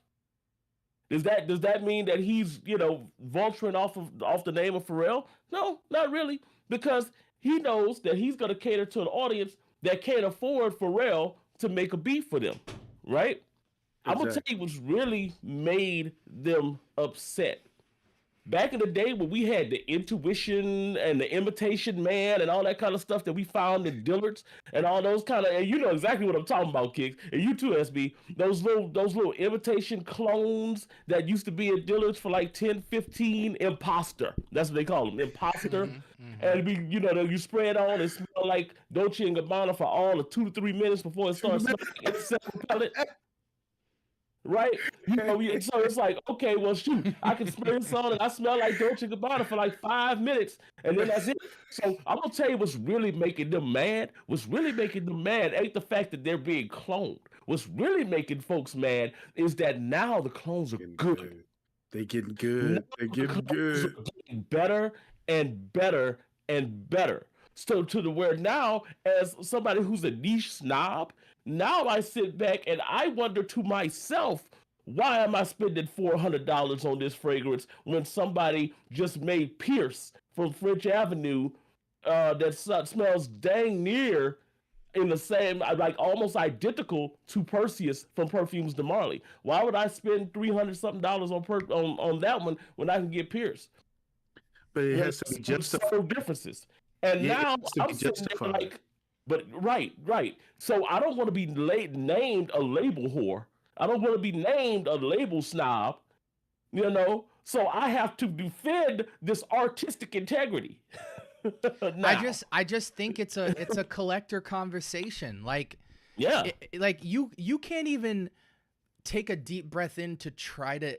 does that mean that he's, you know, vulturing off the name of Pharrell? No, not really. Because he knows that he's going to cater to an audience that can't afford Pharrell to make a beat for them, right? Exactly. I'm going to tell you what's really made them upset. Back in the day when we had the Intuition and the Imitation Man and all that kind of stuff that we found in Dillard's and all those kind of, and you know exactly what I'm talking about, Kicks, and you too, SB, those little imitation clones that used to be at Dillard's for like 10, 15, imposter. That's what they call them, imposter. And you know, you spray it on and smell like Dolce & Gabbana for all of 2 to 3 minutes before it starts smelling like insect repellent. Right? You know, so it's like, okay, well, shoot, I can spray this on and I smell like Dolce & Gabbana for like 5 minutes, and then that's it. So I'm going to tell you what's really making them mad. What's really making them mad ain't the fact that they're being cloned. What's really making folks mad is that now the clones are good. They're getting good. They're getting good. Getting better and better and better. So to the where now, as somebody who's a niche snob, now I sit back and I wonder to myself, why am I spending $400 on this fragrance when somebody just made Pierce from French Avenue that smells dang near in the same, like almost identical to Perseus from Perfumes de Marley? Why would I spend $300 something on that one when I can get Pierce? But it has to be justified. Subtle differences. And now I'm sitting there like, but right. So I don't want to be named a label whore. I don't want to be named a label snob, you know. So I have to defend this artistic integrity. Now, I just think it's a collector conversation. Like, yeah, like you can't even take a deep breath in to try to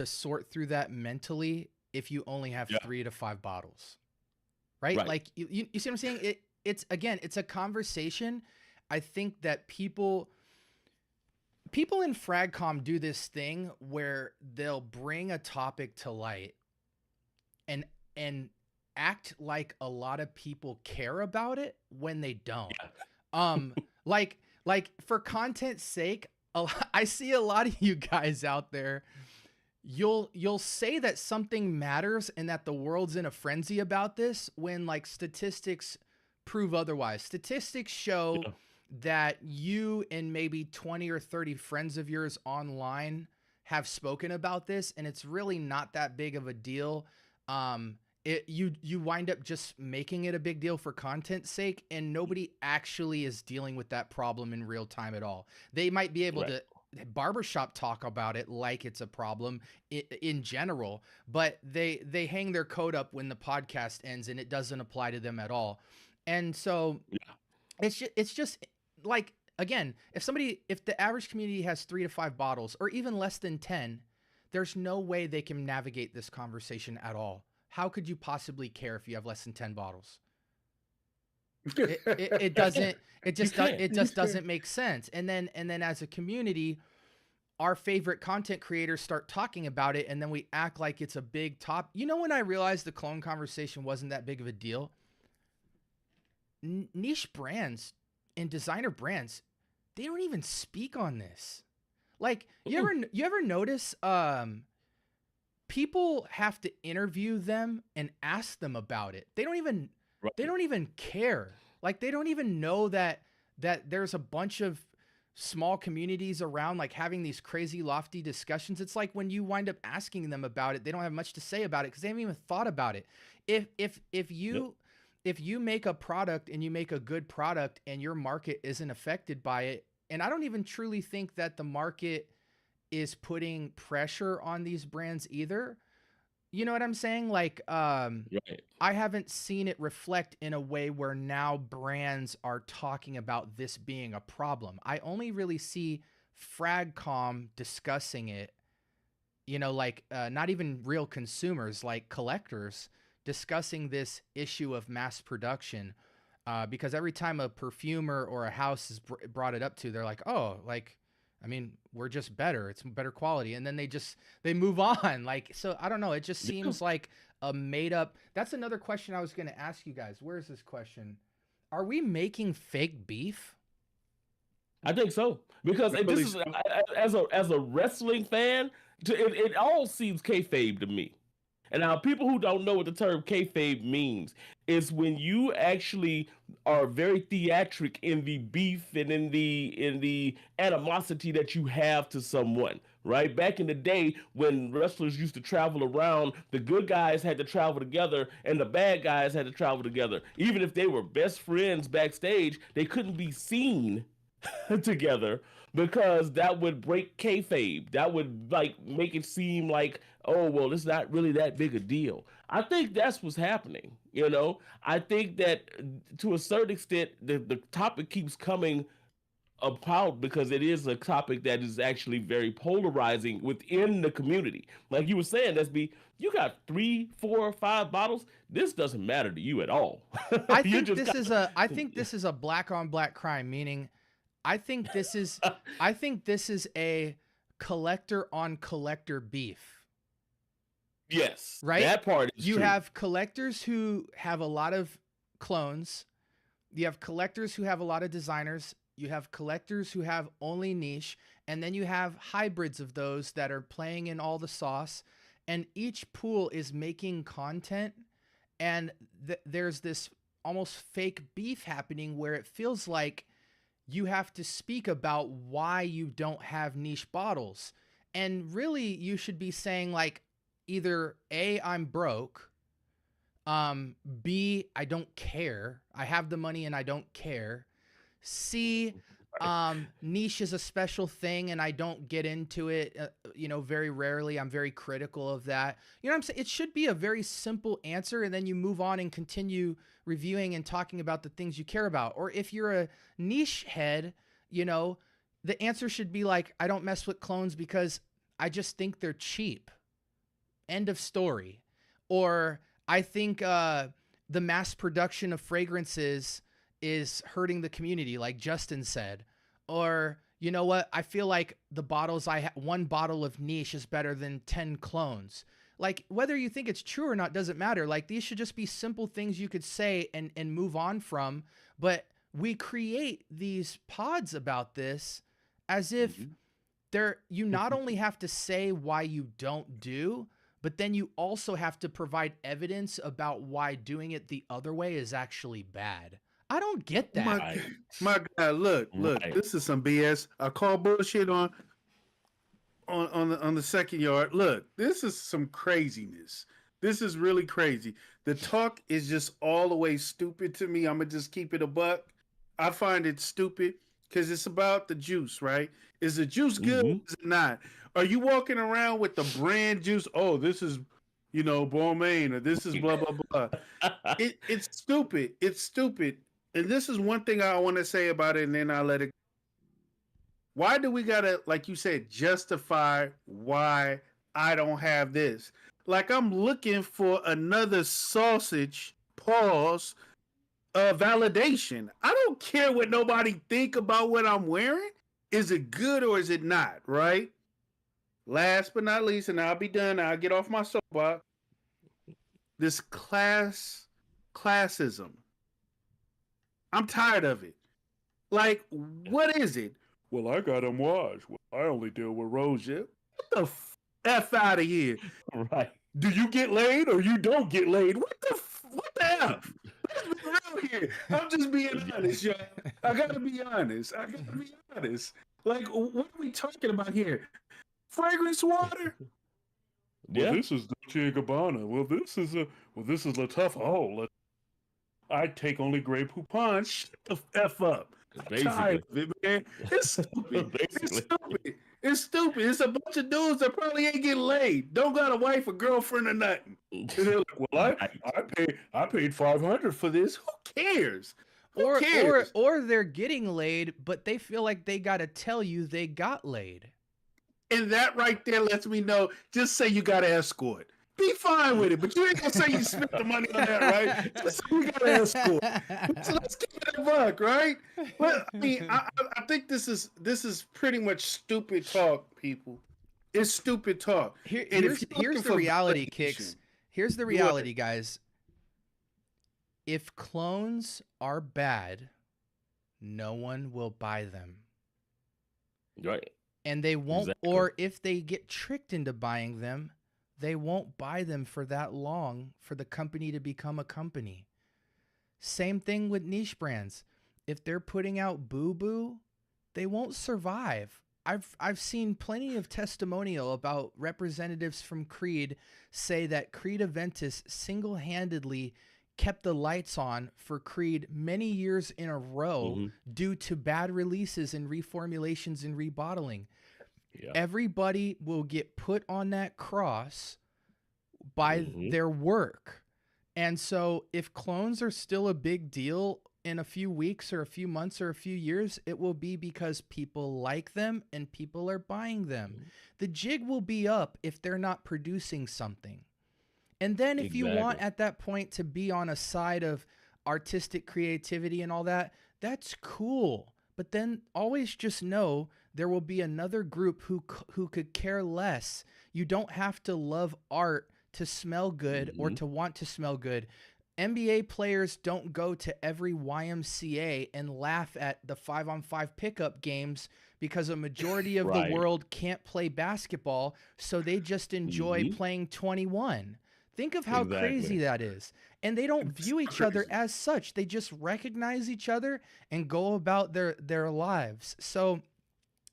sort through that mentally if you only have yeah, 3 to 5 bottles, right? right, Like you see what I'm saying? It's again, it's a conversation. I think that people in Fragcom do this thing where they'll bring a topic to light and and act like a lot of people care about it when they don't. yeah, Um, like for content's sake, I see a lot of you guys out there. You'll say that something matters and that the world's in a frenzy about this when like statistics prove otherwise. Statistics show yeah, that you and maybe 20 or 30 friends of yours online have spoken about this, and it's really not that big of a deal. You wind up just making it a big deal for content's sake, and nobody actually is dealing with that problem in real time at all. They might be able right, to barbershop talk about it like it's a problem in general, but they hang their coat up when the podcast ends and it doesn't apply to them at all. And so yeah, it's just like, again, if the average community has 3 to 5 bottles or even less than 10, there's no way they can navigate this conversation at all. How could you possibly care if you have less than 10 bottles? It doesn't, you can't. it just doesn't make sense. And then as a community, our favorite content creators start talking about it, and then we act like it's a big top. You know, when I realized the clone conversation wasn't that big of a deal, niche brands and designer brands, they don't even speak on this. Like, you ever notice people have to interview them and ask them about it. They don't even care. Like, they don't even know that there's a bunch of small communities around, like, having these crazy lofty discussions. It's like when you wind up asking them about it, they don't have much to say about it because they haven't even thought about it. If you make a product and you make a good product and your market isn't affected by it, and I don't even truly think that the market is putting pressure on these brands either. You know what I'm saying? Like, Right. I haven't seen it reflect in a way where now brands are talking about this being a problem. I only really see Fragcom discussing it, you know, like not even real consumers, like collectors discussing this issue of mass production. Because every time a perfumer or a house is brought it up to, they're like, oh, like, I mean, we're just better. It's better quality. And then they move on. Like, so I don't know. It just Yeah. seems like a made up. That's another question I was going to ask you guys. Where's this question? Are we making fake beef? I think so because this Really is as a wrestling fan, it all seems kayfabe to me. And now, people who don't know what the term kayfabe means is when you actually are very theatric in the beef and in the animosity that you have to someone. Right back in the day when wrestlers used to travel around, the good guys had to travel together and the bad guys had to travel together. Even if they were best friends backstage, they couldn't be seen together because that would break kayfabe. That would like make it seem like, oh well, it's not really that big a deal. I think that's what's happening. You know, I think that to a certain extent, the topic keeps coming about because it is a topic that is actually very polarizing within the community. Like you were saying, SB, you got 3, 4, 5 bottles. This doesn't matter to you at all. I You think just this got- is a black on black crime, meaning I think this is a collector on collector beef. yes, Right? that part is You true. have collectors who have a lot of clones. You have collectors who have a lot of designers. You have collectors who have only niche. And then you have hybrids of those that are playing in all the sauce. And each pool is making content. And there's this almost fake beef happening where it feels like you have to speak about why you don't have niche bottles. And really, you should be saying, like, either A, I'm broke, B, I don't care. I have the money and I don't care. C, Niche is a special thing, and I don't get into it, very rarely. I'm very critical of that. You know what I'm saying? It should be a very simple answer, and then you move on and continue reviewing and talking about the things you care about. Or if you're a niche head, the answer should be like, I don't mess with clones because I just think they're cheap. End of story. Or I think the mass production of fragrances is hurting the community, like Justin said. Or, you know what? I feel like the bottles one bottle of niche is better than 10 clones. Like, whether you think it's true or not doesn't matter. Like, these should just be simple things you could say and move on from. But we create these pods about this as if you not only have to say why you don't do, but then you also have to provide evidence about why doing it the other way is actually bad. I don't get that. My God, look, this is some BS. I call bullshit on the second yard. Look, this is some craziness. This is really crazy. The talk is just all the way stupid to me. I'm gonna just keep it a buck. I find it stupid because it's about the juice, right? Is the juice good? Is it not? Are you walking around with the brand juice? Oh, this is, Balmain, or this is blah blah blah. It's stupid. It's stupid. And this is one thing I want to say about it, and then I'll let it. Why do we gotta, like you said, justify why I don't have this? Like I'm looking for another sausage pause validation. I don't care what nobody think about what I'm wearing. Is it good or is it not? Right. Last but not least, and I'll be done. I'll get off my soapbox. This classism. I'm tired of it. Like, what is it? Well, I got them washed. Well, I only deal with rose. What the F out of here? Right. Do you get laid or you don't get laid? What the F? Let's be real here. I'm just being honest, y'all. I gotta be honest. Like, what are we talking about here? Fragrance water? Yeah. Well, this is Dolce & Gabbana. Well, this is Lateef. Oh, I take only Grey Poupon. Shut the F up. I'm tired of it, man. It's stupid. It's stupid. It's a bunch of dudes that probably ain't getting laid. Don't got a wife or girlfriend or nothing. And they're like, well, I paid $500 for this. Who cares? Who cares? Or they're getting laid, but they feel like they got to tell you they got laid. And that right there lets me know, just say you got an escort. Be fine with it, but you ain't gonna say you spent the money on that, right? Just say you got an escort. So let's give it a buck, right? But I mean, I think this is pretty much stupid talk, people. It's stupid talk. Here's the reality, Kicks. Here's the reality, guys. If clones are bad, no one will buy them. Right. And they won't, or if they get tricked into buying them, they won't buy them for that long for the company to become a company. Same thing with niche brands. If they're putting out boo-boo, they won't survive. I've seen plenty of testimonial about representatives from Creed say that Creed Aventus single-handedly kept the lights on for Creed many years in a row due to bad releases and reformulations and rebottling. Yeah. Everybody will get put on that cross by their work. And so if clones are still a big deal in a few weeks or a few months or a few years, it will be because people like them and people are buying them. The jig will be up if they're not producing something. And then if you want at that point to be on a side of artistic creativity and all that, that's cool. But then always just know there will be another group who could care less. You don't have to love art to smell good or to want to smell good. NBA players don't go to every YMCA and laugh at the 5-on-5 pickup games because a majority of the world can't play basketball, so they just enjoy playing 21. Think of how crazy that is. And they don't view each other as such. They just recognize each other and go about their lives. So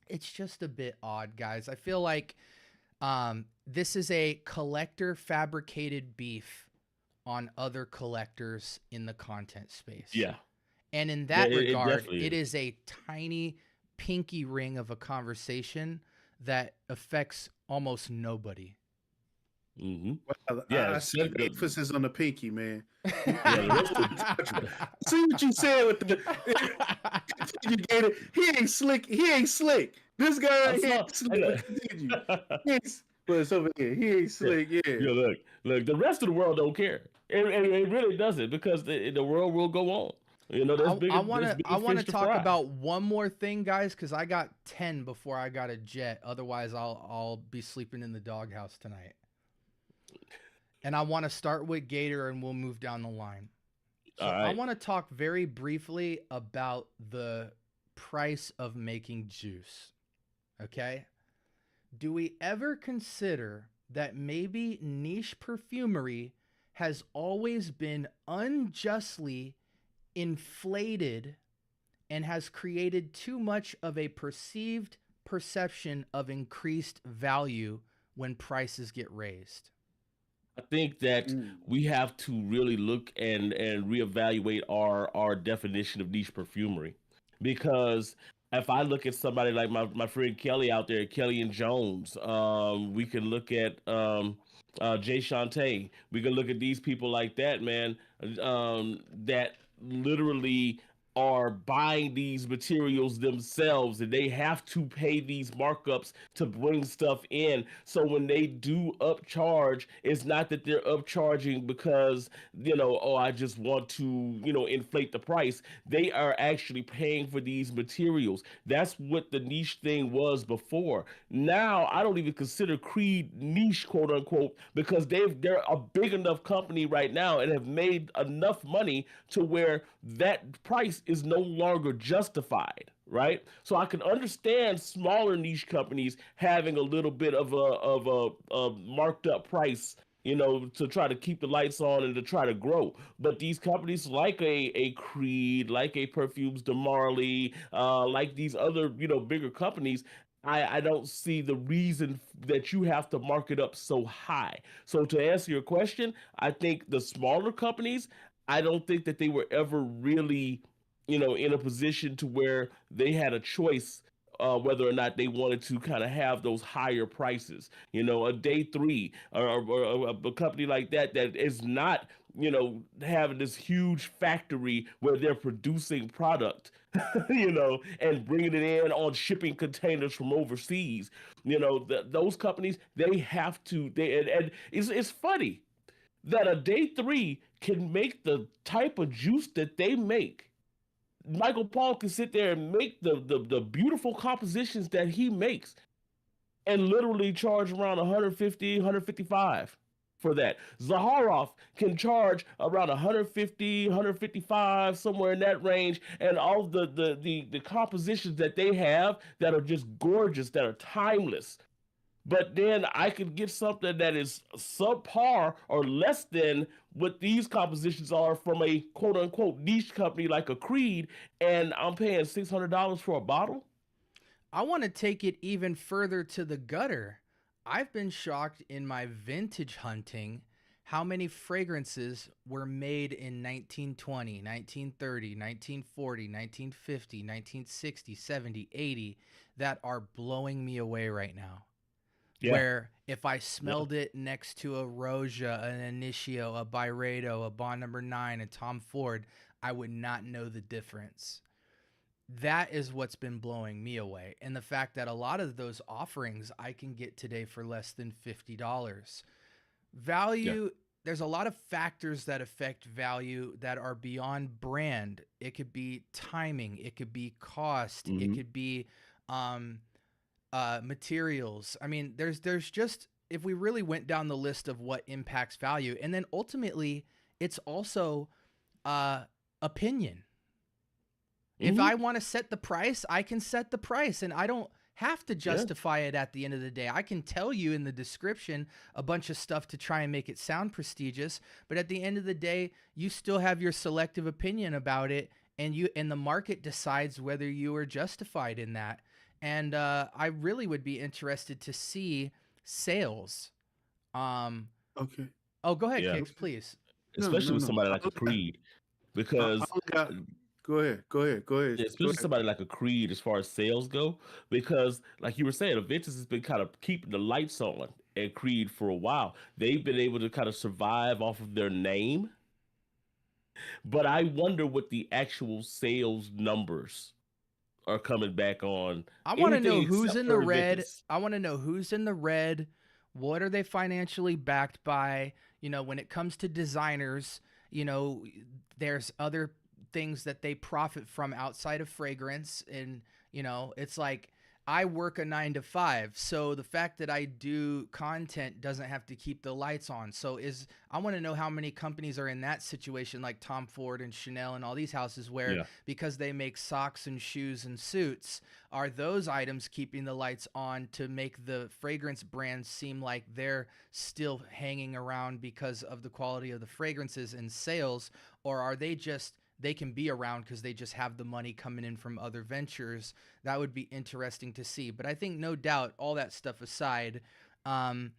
it's just a bit odd, guys. I feel like this is a collector fabricated beef on other collectors in the content space. Yeah. And in that regard, it is a tiny pinky ring of a conversation that affects almost nobody. Mm-hmm. Well, Yeah, I see the the, emphasis on the pinky, man. yeah, the rest of See what you said with the continue, Gator. He ain't slick. He ain't slick. This guy I right here saw. ain't slick. But continue. He ain't, but it's over here. He ain't Yeah, slick. Yeah. yeah. Look. The rest of the world don't care. It really doesn't because the world will go on. You know, there's I bigger want there's to bigger fish to talk fry. about one more thing, guys, because I got 10 before I got a jet. Otherwise, I'll be sleeping in the doghouse tonight. And I want to start with Gator, and we'll move down the line. So All I right. want to talk very briefly about the price of making juice. Okay? Do we ever consider that maybe niche perfumery has always been unjustly inflated and has created too much of a perceived perception of increased value when prices get raised? I think that Mm. we have to really look and reevaluate our definition of niche perfumery, because if I look at somebody like my friend Kelly out there, Kelly and Jones, we can look at Jay Shantae. We can look at these people like that, man, that literally are buying these materials themselves and they have to pay these markups to bring stuff in. So when they do upcharge, it's not that they're upcharging because, oh, I just want to, inflate the price. They are actually paying for these materials. That's what the niche thing was before. Now I don't even consider Creed niche, quote unquote, because they're a big enough company right now and have made enough money to where that price is no longer justified, right? So I can understand smaller niche companies having a little bit of a marked up price, to try to keep the lights on and to try to grow. But these companies like a Creed, like a Perfumes de Marley, like these other, bigger companies, I don't see the reason that you have to mark it up so high. So to answer your question, I think the smaller companies, I don't think that they were ever really, in a position to where they had a choice whether or not they wanted to kind of have those higher prices. A day three or a company like that is not, having this huge factory where they're producing product, and bringing it in on shipping containers from overseas. Those companies, they have to, and it's funny that a day three can make the type of juice that they make. Michael Paul can sit there and make the beautiful compositions that he makes and literally charge around 150, 155 for that. Zaharoff can charge around 150, 155, somewhere in that range, and all the compositions that they have that are just gorgeous, that are timeless. But then I could get something that is subpar or less than what these compositions are from a quote unquote niche company like a Creed, and I'm paying $600 for a bottle. I want to take it even further to the gutter. I've been shocked in my vintage hunting how many fragrances were made in 1920, 1930, 1940, 1950, 1960, 70, 80 that are blowing me away right now. Yeah, Where if I yeah. smelled it next to a Roja, an Initio, a Byredo, a Bond Number 9, a Tom Ford, I would not know the difference. That is what's been blowing me away. And the fact that a lot of those offerings I can get today for less than $50. Yeah. Value, there's a lot of factors that affect value that are beyond brand. It could be timing, it could be cost, it Hmm. could be um, materials. I mean, there's just, if we really went down the list of what impacts value, and then ultimately it's also opinion. If Hmm. I want to set the price, I can set the price, and I don't have to Yeah. justify it at the end of the day. I can tell you in the description a bunch of stuff to try and make it sound prestigious, but at the end of the day, you still have your selective opinion about it, and the market decides whether you are justified in that. And I really would be interested to see sales. Um, Okay. oh, go ahead, Yeah. Kicks, Okay. please. No, Especially no, with no. somebody like a Creed, I because only got Go ahead. Go ahead. Go ahead. Yeah, Go especially ahead. somebody like a Creed as far as sales go, because like you were saying, Aventus has been kind of keeping the lights on at Creed for a while. They've been able to kind of survive off of their name, but I wonder what the actual sales numbers are coming back on I want to anything know who's except in the for red. Aventus. I want to know who's in the red. What are they financially backed by? When it comes to designers, there's other things that they profit from outside of fragrance. And, it's like I work a 9 to 5. So the fact that I do content doesn't have to keep the lights on. So I want to know how many companies are in that situation, like Tom Ford and Chanel and all these houses where Yeah, because they make socks and shoes and suits, are those items keeping the lights on to make the fragrance brands seem like they're still hanging around because of the quality of the fragrances and sales? Or are they can be around because they just have the money coming in from other ventures? That would be interesting to see. But I think, no doubt, all that stuff aside, um,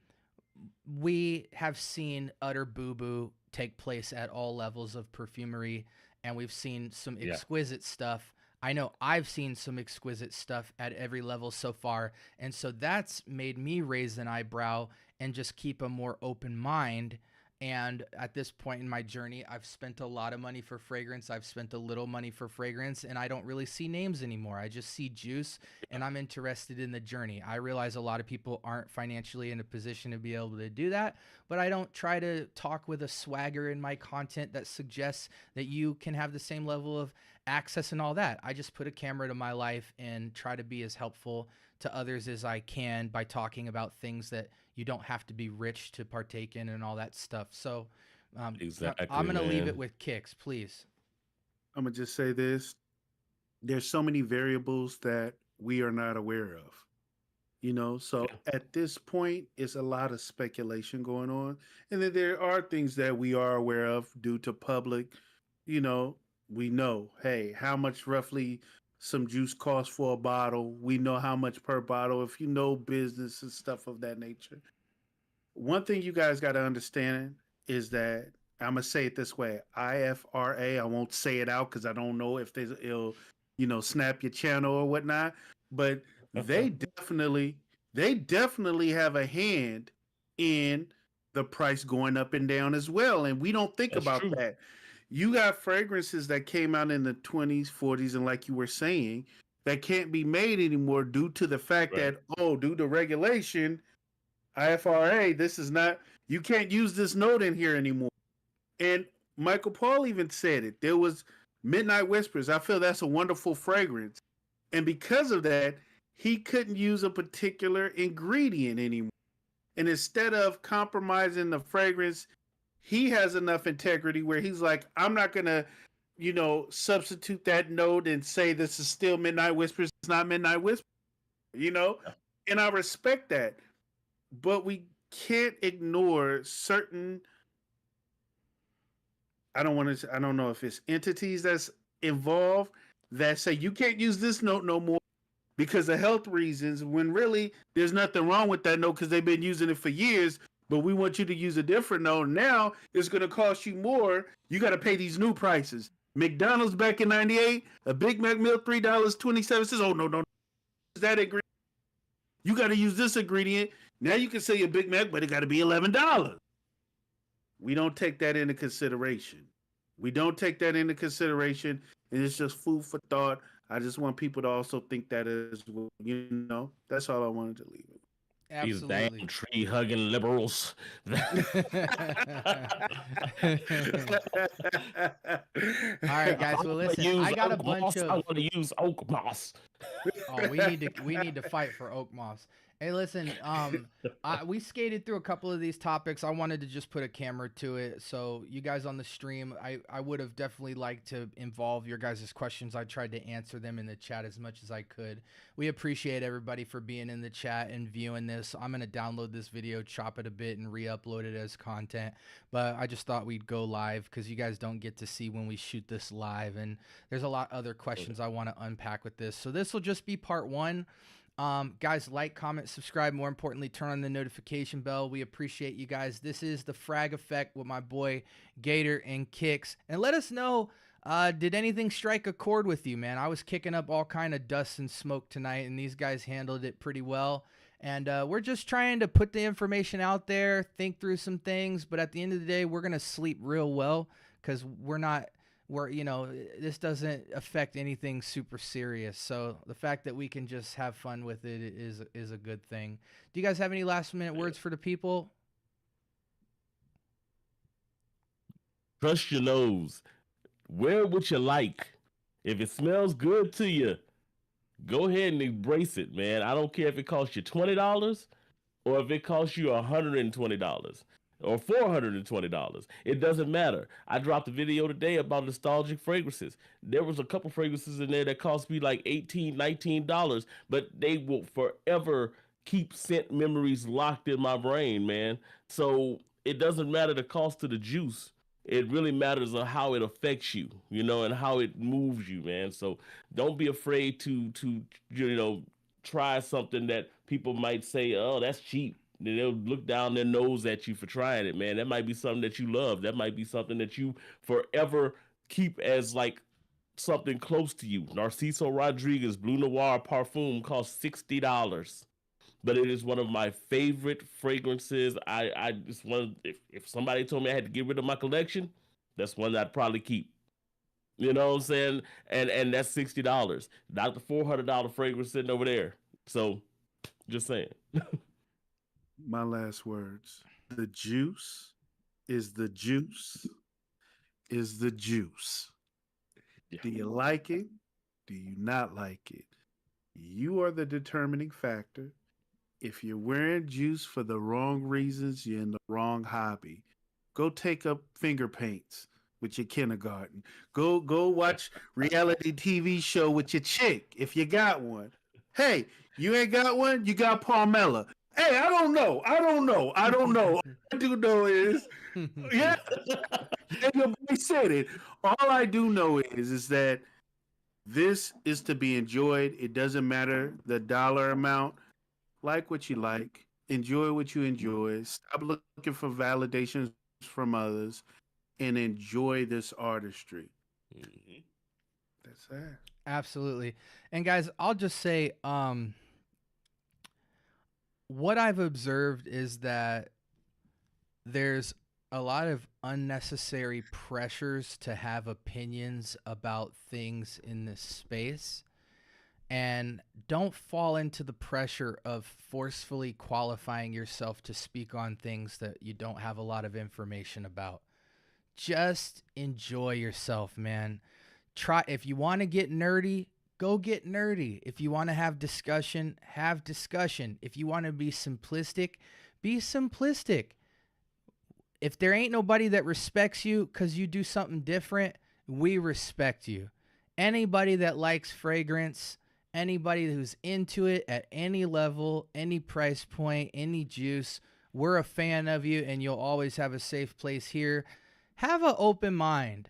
we have seen utter boo boo take place at all levels of perfumery, and we've seen some yeah, exquisite stuff. I know I've seen some exquisite stuff at every level so far. And so that's made me raise an eyebrow and just keep a more open mind. And at this point in my journey, I've spent a lot of money for fragrance. I've spent a little money for fragrance, and I don't really see names anymore. I just see juice, and I'm interested in the journey. I realize a lot of people aren't financially in a position to be able to do that, but I don't try to talk with a swagger in my content that suggests that you can have the same level of access and all that. I just put a camera to my life and try to be as helpful to others as I can by talking about things that you don't have to be rich to partake in and all that stuff. So I'm exactly, going to leave it man. with Kicks, please. I'm gonna just say this: there's so many variables that we are not aware of. So Yeah, at this point, it's a lot of speculation going on, and then there are things that we are aware of due to public. You know, we know, hey, how much roughly some juice costs for a bottle. We know how much per bottle. If you know business and stuff of that nature, one thing you guys got to understand is that I'm gonna say it this way: IFRA. I won't say it out because I don't know if it'll, snap your channel or whatnot. But they definitely, they definitely have a hand in the price going up and down as well. And we don't think that's about true. that. You got fragrances that came out in the 20s, 40s, and like you were saying, that can't be made anymore due to the fact Right. that, due to regulation, IFRA, this is not, you can't use this note in here anymore. And Michael Paul even said it. There was Midnight Whispers. I feel that's a wonderful fragrance. And because of that, he couldn't use a particular ingredient anymore. And instead of compromising the fragrance, he has enough integrity where he's like, I'm not going to, substitute that note and say this is still Midnight Whispers. It's not Midnight Whispers, you know? Yeah, And I respect that. But we can't ignore certain, I don't know if it's entities that's involved that say you can't use this note no more because of health reasons, when really there's nothing wrong with that note because they've been using it for years. But we want you to use a different note. Now it's going to cost you more. You got to pay these new prices. McDonald's back in '98, a Big Mac meal, $3.27. Oh, no, no, no. That ingredient. You got to use this ingredient. Now you can sell your Big Mac, but it got to be $11. We don't take that into consideration. We don't take that into consideration, and it's just food for thought. I just want people to also think that as well. That's all I wanted to leave it. these damn Absolutely. tree hugging liberals. All right, If I guys. Well, want to listen, use I got a oak bunch moss, I of. want to use oak moss. Oh, we need to fight for Oak Moss. Hey, listen, we skated through a couple of these topics. I wanted to just put a camera to it, so you guys on the stream, I would have definitely liked to involve your guys' questions. I tried to answer them in the chat as much as I could. We appreciate everybody for being in the chat and viewing this. I'm gonna download this video, chop it a bit, and re-upload it as content. But I just thought we'd go live because you guys don't get to see when we shoot this live, and there's a lot other questions I want to unpack with this. So this will just be part one. Guys, like, comment, subscribe. More importantly, turn on the notification bell. We appreciate you guys. This is the Frag Effect with my boy Gator and Kicks. And let us know Did anything strike a chord with you, man? I was kicking up all kind of dust and smoke tonight, and these guys handled it pretty well. And we're just trying to put the information out there, think through some things, but at the end of the day, we're gonna sleep real well because this doesn't affect anything super serious. So the fact that we can just have fun with it is a good thing. Do you guys have any last minute words for the people? Trust your nose. Wear what you like. If it smells good to you, go ahead and embrace it, man. I don't care if it costs you $20 or if it costs you $120 or $420. It doesn't matter. I dropped a video today about nostalgic fragrances. There was a couple fragrances in there that cost me like $18, $19, but they will forever keep scent memories locked in my brain, man. So it doesn't matter the cost of the juice. It really matters on how it affects you, and how it moves you, man. So don't be afraid to try something that people might say, oh, that's cheap. They'll look down their nose at you for trying it, man. That might be something that you love. That might be something that you forever keep as like something close to you. Narciso Rodriguez Blue Noir Parfum costs $60. But it is one of my favorite fragrances. I just want, if somebody told me I had to get rid of my collection, that's one that I'd probably keep. You know what I'm saying? And that's $60, not the $400 fragrance sitting over there. So, just saying. My last words: the juice is the juice is the juice. Yeah. Do you like it? Do you not like it? You are the determining factor. If you're wearing juice for the wrong reasons, you're in the wrong hobby. Go take up finger paints with your kindergarten. Go watch reality TV show with your chick if you got one. Hey, you ain't got one? You got Palmella. Hey, I don't know. All I do know is, yeah, your boy said it. All I do know is that this is to be enjoyed. It doesn't matter the dollar amount. Like what you like, enjoy what you enjoy, stop looking for validations from others, and enjoy this artistry. Mm-hmm. That's it. Absolutely. And guys, I'll just say, what I've observed is that there's a lot of unnecessary pressures to have opinions about things in this space. And don't fall into the pressure of forcefully qualifying yourself to speak on things that you don't have a lot of information about. Just enjoy yourself, man. If you want to get nerdy, go get nerdy. If you want to have discussion, have discussion. If you want to be simplistic, be simplistic. If there ain't nobody that respects you because you do something different, we respect you. Anybody that likes fragrance, anybody who's into it at any level, any price point, any juice, we're a fan of you, and you'll always have a safe place here. Have an open mind.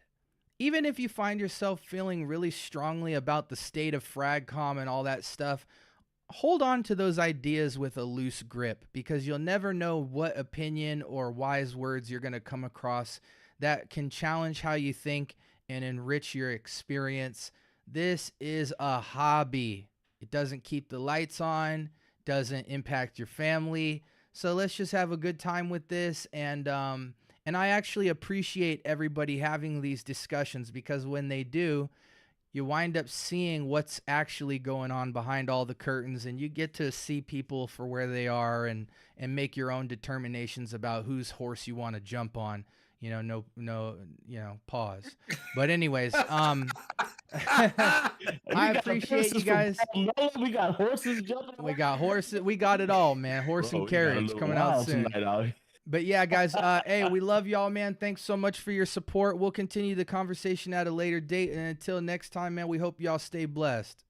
Even if you find yourself feeling really strongly about the state of FragCom and all that stuff, hold on to those ideas with a loose grip, because you'll never know what opinion or wise words you're going to come across that can challenge how you think and enrich your experience. This is a hobby. It doesn't keep the lights on, doesn't impact your family. So let's just have a good time with this. And I actually appreciate everybody having these discussions, because when they do, you wind up seeing what's actually going on behind all the curtains, and you get to see people for where they are and make your own determinations about whose horse you want to jump on. Pause. But anyways, I appreciate you guys. We got horses jumping. We got horses. We got it all, man. Horse and carriage coming out soon. But yeah, guys, hey, we love y'all, man. Thanks so much for your support. We'll continue the conversation at a later date. And until next time, man, we hope y'all stay blessed.